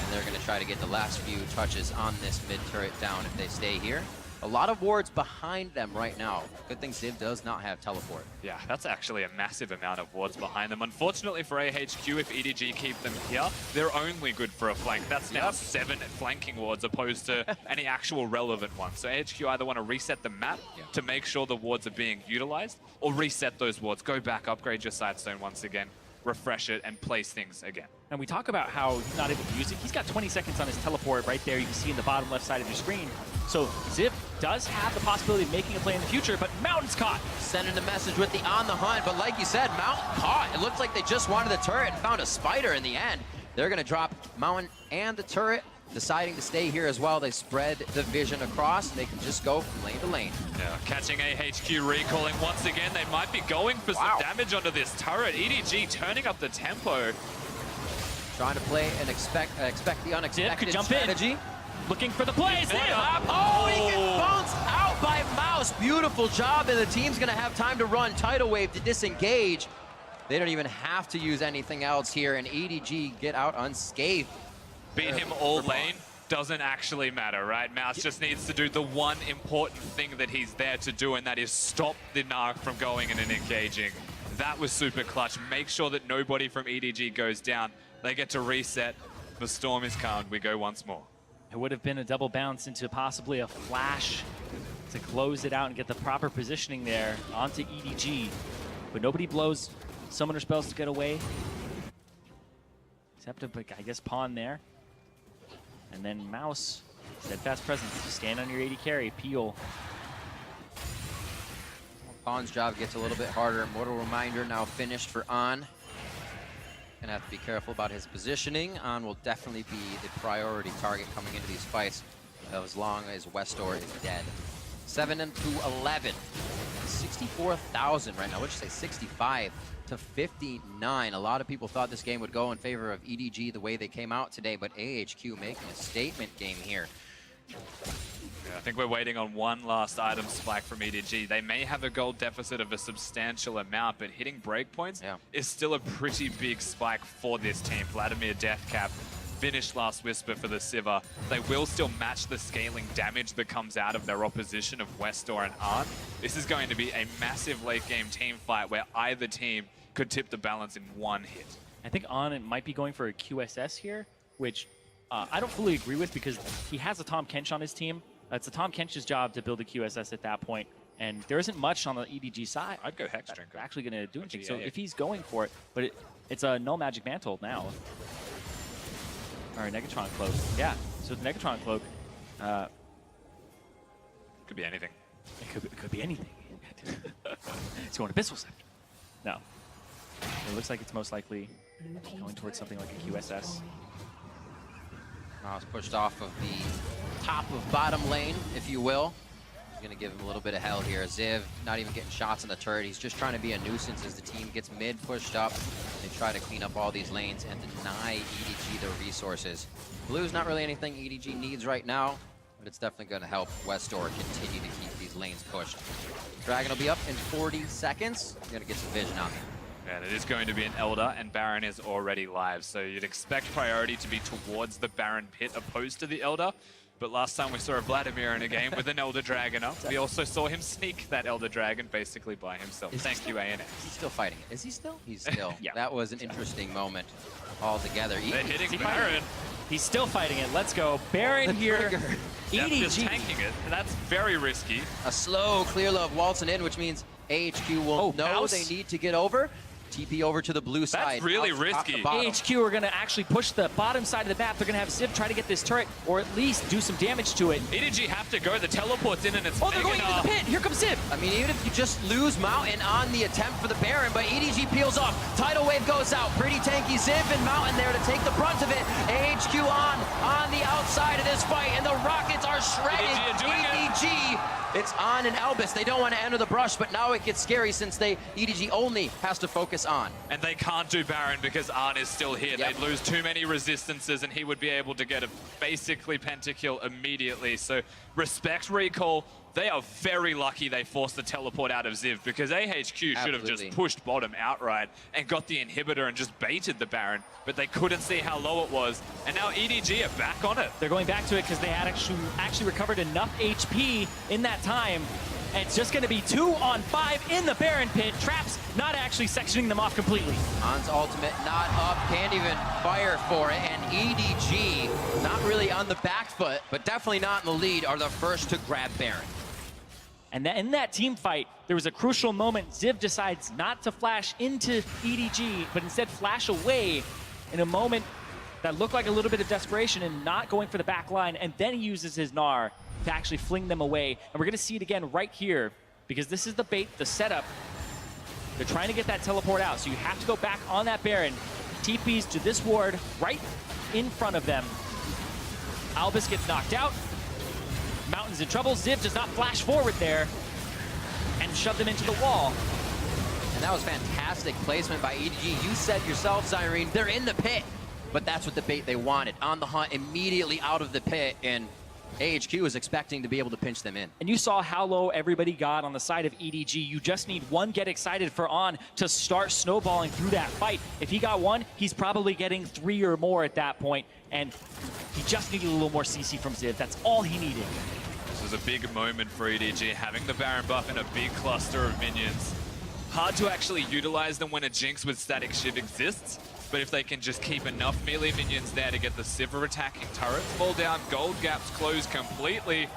And they're going to try to get the last few touches on this mid turret down if they stay here. A lot of wards behind them right now. Good thing Ziv does not have teleport. Yeah, that's actually a massive amount of wards behind them. Unfortunately for AHQ, if EDG keep them here, they're only good for a flank. That's now 7 flanking wards opposed to any actual relevant ones. So AHQ either want to reset the map to make sure the wards are being utilized, or reset those wards, go back, upgrade your Sidestone once again, refresh it, and place things again. And we talk about how he's not able to use it. He's got 20 seconds on his teleport right there. You can see in the bottom left side of your screen. So Ziv does have the possibility of making a play in the future, but Mountain's caught. Sending a message with the on the hunt, but like you said, Mountain caught. It looked like they just wanted the turret and found a spider in the end. They're going to drop Mountain and the turret, deciding to stay here as well. They spread the vision across, and they can just go from lane to lane. Yeah, catching AHQ recalling once again. They might be going for some damage onto this turret. EDG turning up the tempo. Trying to play and expect the unexpected strategy. In. Looking for the plays. Oh, he gets bounced out by Mouse. Beautiful job, and the team's going to have time to run Tidal Wave to disengage. They don't even have to use anything else here, and EDG get out unscathed. Beat him all lane doesn't actually matter, right? Mouse just needs to do the one important thing that he's there to do, and that is stop the Narc from going in and engaging. That was super clutch. Make sure that nobody from EDG goes down. They get to reset. The storm is calmed. We go once more. It would have been a double bounce into possibly a flash to close it out and get the proper positioning there onto EDG. But nobody blows summoner spells to get away. Except, I guess, Pawn there. And then Mouse, steadfast presence, stand on your 80 carry, peel. Pawn's job gets a little bit harder. Mortal Reminder now finished for On. Gonna have to be careful about his positioning. On will definitely be the priority target coming into these fights as long as Westor is dead. 7-11. 64,000 right now. What did you say? 65 to 59. A lot of people thought this game would go in favor of EDG the way they came out today, but AHQ making a statement game here. Yeah, I think we're waiting on one last item spike from EDG. They may have a gold deficit of a substantial amount, but hitting breakpoints is still a pretty big spike for this team. Vladimir Deathcap finished Last Whisper for the Sivir. They will still match the scaling damage that comes out of their opposition of Westor and Arn. This is going to be a massive late game team fight where either team could tip the balance in one hit. I think On might be going for a QSS here, which I don't fully agree with because he has a Tahm Kench on his team. It's a Tahm Kench's job to build a QSS at that point, and there isn't much on the EDG side. I'd go Hex Drinker. Actually going to do anything. So if he's going for it, but it's a Null Magic Mantle now. Or a Negatron Cloak. Yeah, so the Negatron Cloak. Could be anything. It could be anything. It's going to Abyssal Scepter. No. It looks like it's most likely going towards something like a QSS. Mouse pushed off of the top of bottom lane, if you will. He's going to give him a little bit of hell here. Ziv not even getting shots on the turret. He's just trying to be a nuisance as the team gets mid pushed up. They try to clean up all these lanes and deny EDG their resources. Blue's not really anything EDG needs right now, but it's definitely going to help Westor continue to keep these lanes pushed. Dragon will be up in 40 seconds. Going to get some vision on him. And it is going to be an Elder, and Baron is already live, so you'd expect priority to be towards the Baron pit opposed to the Elder. but last time we saw a Vladimir in a game with an Elder Dragon up. We also saw him sneak that Elder Dragon basically by himself. Thank you, ANX. He's still fighting it. Is he still? He's still. Yeah. That was an interesting moment altogether. They're hitting he Baron. He's still fighting it. Let's go. Baron here. Just EDG. tanking it. That's very risky. A slow clear love waltzing in, which means AHQ will know Mouse. they need to get over. TP over to the blue side. really Out- top to risky. bottom. AHQ are going to actually push the bottom side of the map. They're going to have Ziv try to get this turret, or at least do some damage to it. EDG have to go. The teleport's in and it's Oh, they're going into the pit. Here comes Ziv. I mean, even if you just lose Mountain on the attempt for the Baron, but EDG peels off. Tidal Wave goes out. Pretty tanky Ziv and Mountain there to take the brunt of it. AHQ on the outside of this fight, and the Rockets are shredding. EDG are doing it. EDG, it's on and Albus. They don't want to enter the brush, but now it gets scary since EDG only has to focus on. And they can't do Baron because Arn is still here. Yep. They'd lose too many resistances and he would be able to get a basically pentakill immediately. So respect Recall. They are very lucky they forced the teleport out of Ziv because AHQ should have just Absolutely. pushed bottom outright and got the inhibitor and just baited the Baron, but they couldn't see how low it was. And now EDG are back on it. They're going back to it because they had actually recovered enough HP in that time. And it's just going to be 2 on 5 in the Baron pit. Traps not actually sectioning them off completely. On's ultimate not up, can't even fire for it, and EDG, not really on the back foot, but definitely not in the lead, are the first to grab Baron. And in that team fight, there was a crucial moment. Ziv decides not to flash into EDG, but instead flash away in a moment that looked like a little bit of desperation and not going for the back line, and then he uses his Gnar to actually fling them away. And we're gonna see it again right here, because this is the bait, the setup. They're trying to get that teleport out, so you have to go back on that Baron. TPs to this ward right in front of them. Albus gets knocked out. Mountain's in trouble. Ziv does not flash forward there and shove them into the wall. And that was fantastic placement by EDG. You said yourself, Zyrene, they're in the pit, but that's what the bait they wanted. On the hunt, immediately out of the pit, and AHQ was expecting to be able to pinch them in. And you saw how low everybody got on the side of EDG. You just need one get excited for On to start snowballing through that fight. If he got one, he's probably getting 3 or more at that point, and he just needed a little more CC from Ziv. That's all he needed. This was a big moment for EDG, having the Baron buff and a big cluster of minions. Hard to actually utilize them when a Jinx with static shiv exists, but if they can just keep enough melee minions there to get the Sivir attacking turrets fall down, gold gaps close completely,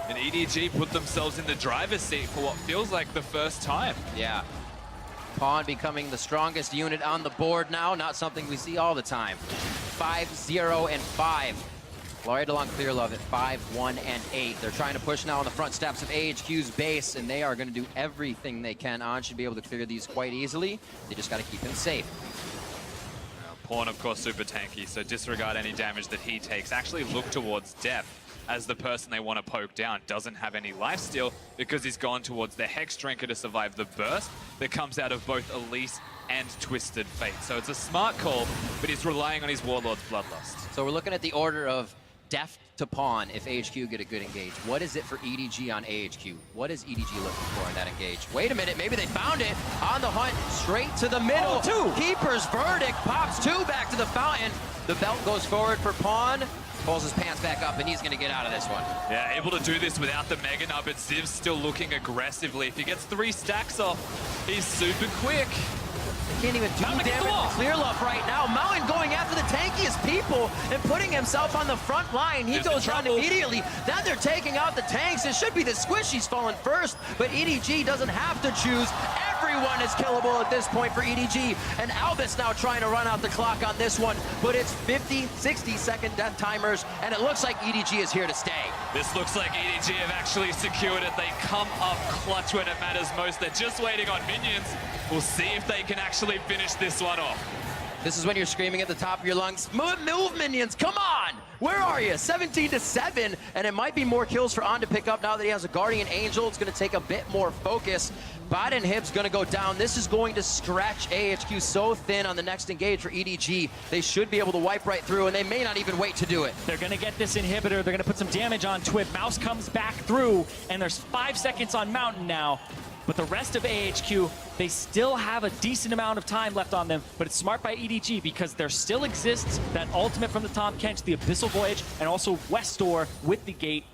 and EDG put themselves in the driver's seat for what feels like the first time. Yeah. Pawn becoming the strongest unit on the board now, not something we see all the time. 5-0 and 5. Right along Clear Love at 5-1 and 8. They're trying to push now on the front steps of AHQ's base, and they are going to do everything they can. On should be able to clear these quite easily. They just got to keep him safe. Pawn, of course, super tanky, so disregard any damage that he takes. Actually look towards Depth as the person they want to poke down. Doesn't have any lifesteal because he's gone towards the Hex Drinker to survive the burst that comes out of both Elise and Twisted Fate. So it's a smart call, but he's relying on his Warlord's Bloodlust. So we're looking at the order of Deft to Pawn if AHQ get a good engage. What is it for EDG on AHQ? What is EDG looking for in that engage? Wait a minute, maybe they found it. On the hunt, straight to the middle. Oh, 2! Keeper's Verdict pops 2 back to the fountain. The belt goes forward for Pawn. Pulls his pants back up, and he's going to get out of this one. Yeah, able to do this without the Mega Nub, but Ziv's still looking aggressively. If he gets 3 stacks off, he's super quick. Can't even do Mountain against damage the wall. to Clear Love right now. Mountain going after the tankiest people and putting himself on the front line. He There's the goes down trouble. immediately. Now they're taking out the tanks. It should be the Squishies falling first, but EDG doesn't have to choose. Everyone is killable at this point for EDG. And Albus now trying to run out the clock on this one, but it's 50, 60-second death timers, and it looks like EDG is here to stay. This looks like EDG have actually secured it. They come up clutch when it matters most. They're just waiting on minions. We'll see if they can actually finish this one off. This is when you're screaming at the top of your lungs, move minions, come on! Where are you? 17-7, and it might be more kills for On to pick up now that he has a Guardian Angel. It's going to take a bit more focus. Bot and Hib's going to go down. This is going to stretch AHQ so thin on the next engage for EDG. They should be able to wipe right through, and they may not even wait to do it. They're going to get this inhibitor. They're going to put some damage on Twib. Mouse comes back through, and there's 5 seconds on Mountain now. But the rest of AHQ, they still have a decent amount of time left on them, but it's smart by EDG because there still exists that ultimate from the Tahm Kench, the Abyssal Voyage, and also Westor with the gate.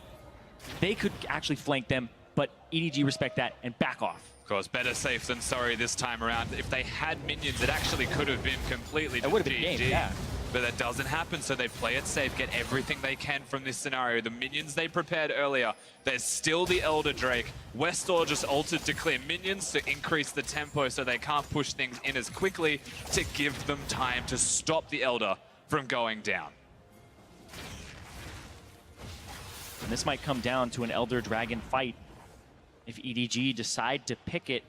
They could actually flank them, but EDG respect that and back off. Of course, better safe than sorry this time around. If they had minions, it actually could have been completely It would have been GG. game, yeah. But that doesn't happen, so they play it safe, get everything they can from this scenario. The minions they prepared earlier, there's still the Elder Drake. Westor just altered to clear minions to increase the tempo so they can't push things in as quickly to give them time to stop the Elder from going down. And this might come down to an Elder Dragon fight if EDG decide to pick it,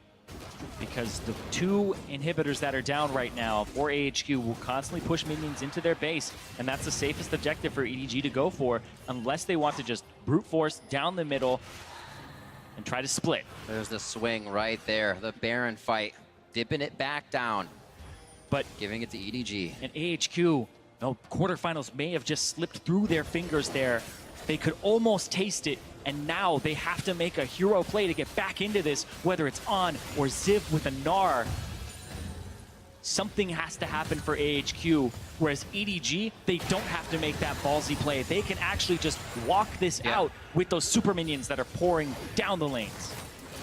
because the two inhibitors that are down right now for AHQ will constantly push minions into their base, and that's the safest objective for EDG to go for, unless they want to just brute force down the middle and try to split. There's the swing right there. The Baron fight, dipping it back down, but giving it to EDG. And AHQ, the quarterfinals may have just slipped through their fingers there. They could almost taste it, and now they have to make a hero play to get back into this, whether it's On or Ziv with a Gnar. Something has to happen for AHQ, whereas EDG, they don't have to make that ballsy play. They can actually just walk this out with those super minions that are pouring down the lanes.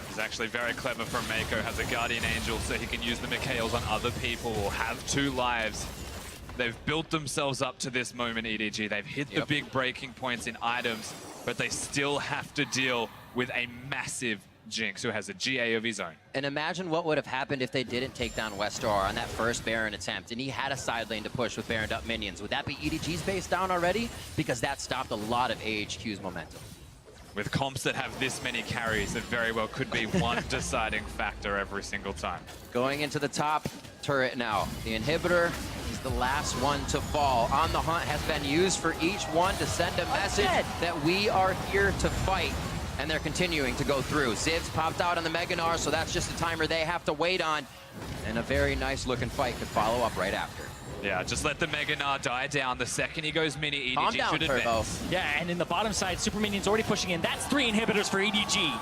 It's actually very clever from Mako, has a Guardian Angel so he can use the Mikhails on other people or have 2 lives. They've built themselves up to this moment, EDG. They've hit the big breaking points in items, but they still have to deal with a massive Jinx who has a GA of his own. And imagine what would have happened if they didn't take down Westor on that first Baron attempt, and he had a side lane to push with Baroned up minions. Would that be EDG's base down already? Because that stopped a lot of AHQ's momentum. With comps that have this many carries, it very well could be one deciding factor every single time. Going into the top turret now. The inhibitor is the last one to fall. On the Hunt has been used for each one to send a message that we are here to fight. And they're continuing to go through. Ziv's popped out on the Mega Gnar, so that's just a timer they have to wait on. And a very nice looking fight could follow up right after. Yeah, just let the Mega Gnar die down. The second he goes mini, Calm EDG down, should advance. Yeah, and in the bottom side, Super Minion's already pushing in. That's 3 inhibitors for EDG.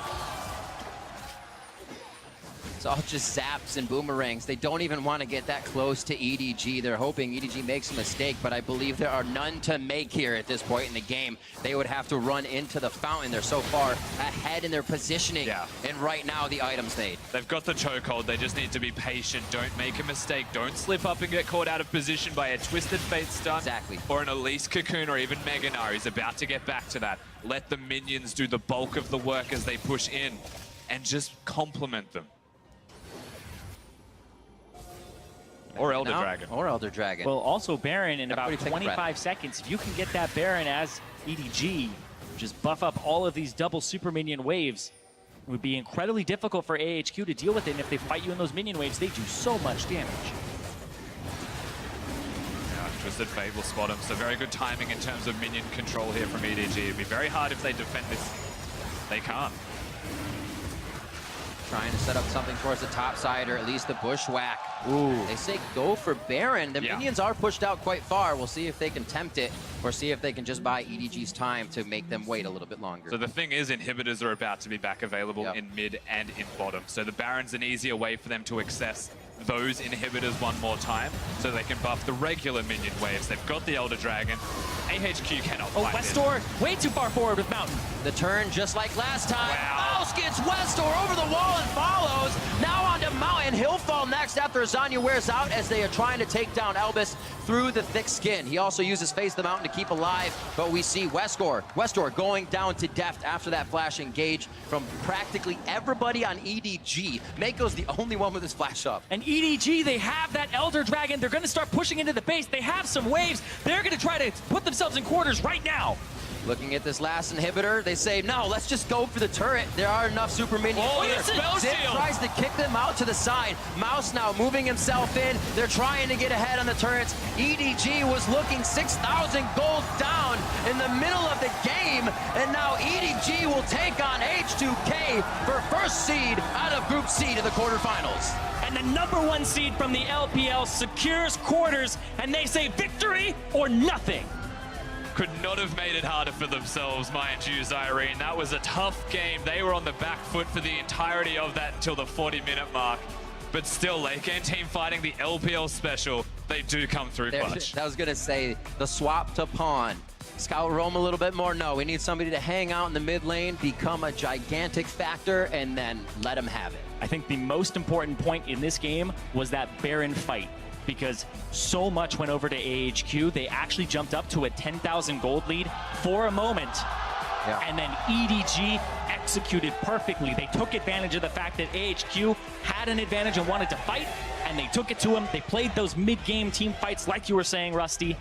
It's all just zaps and boomerangs. They don't even want to get that close to EDG. They're hoping EDG makes a mistake, but I believe there are none to make here at this point in the game. They would have to run into the fountain. They're so far ahead in their positioning. Yeah. And right now, the items made. They've got the chokehold. They just need to be patient. Don't make a mistake. Don't slip up and get caught out of position by a Twisted Fate stun. Exactly. Or an Elise Cocoon or even Mega Gnar. He's about to get back to that. Let the minions do the bulk of the work as they push in and just complement them. Or Elder Dragon. Or Elder Dragon. Well, also Baron in about Everybody take a 25 breath. seconds. If you can get that Baron as EDG, just buff up all of these double super minion waves, it would be incredibly difficult for AHQ to deal with it. And if they fight you in those minion waves, they do so much damage. Yeah, Twisted Fate will spot him. So very good timing in terms of minion control here from EDG. It'd be very hard if they defend this. They can't. Trying to set up something towards the top side, or at least the bushwhack. Ooh. They say go for Baron. The minions are pushed out quite far. We'll see if they can tempt it, or see if they can just buy EDG's time to make them wait a little bit longer. So the thing is, inhibitors are about to be back available in mid and in bottom. So the Baron's an easier way for them to access those inhibitors one more time, so they can buff the regular minion waves. They've got the Elder Dragon. AHQ cannot fight Westor, way too far forward with Mountain. The turn, just like last time. Wow. Mouse gets Westor over the wall and follows. Now on to Mountain. He'll fall next after Azanya wears out as they are trying to take down Elvis through the thick skin. He also uses Face the Mountain to keep alive, but we see Westor going down to death after that flash engage from practically everybody on EDG. Mako's the only one with his flash up. And EDG, they have that Elder Dragon. They're going to start pushing into the base. They have some waves. They're going to try to put themselves in quarters right now. Looking at this last inhibitor, they say, no, let's just go for the turret. There are enough super minions here. Zip tries to kick them out to the side. Mouse now moving himself in. They're trying to get ahead on the turrets. EDG was looking 6,000 gold down in the middle of the game. And now EDG will take on H2K for first seed out of Group C to the quarterfinals. And the #1 seed from the LPL secures quarters, and they say victory or nothing. could not have made it harder for themselves, mind you, Zyrene. That was a tough game. They were on the back foot for the entirety of that until the 40-minute mark. But still, late game team fighting the LPL special, they do come through clutch. I was going to say, the swap to pawn. Scout roam a little bit more. No, we need somebody to hang out in the mid lane, become a gigantic factor, and then let them have it. I think the most important point in this game was that Baron fight, because so much went over to AHQ. They actually jumped up to a 10,000 gold lead for a moment. Yeah. And then EDG executed perfectly. They took advantage of the fact that AHQ had an advantage and wanted to fight, and they took it to them. They played those mid-game team fights like you were saying, Rusty.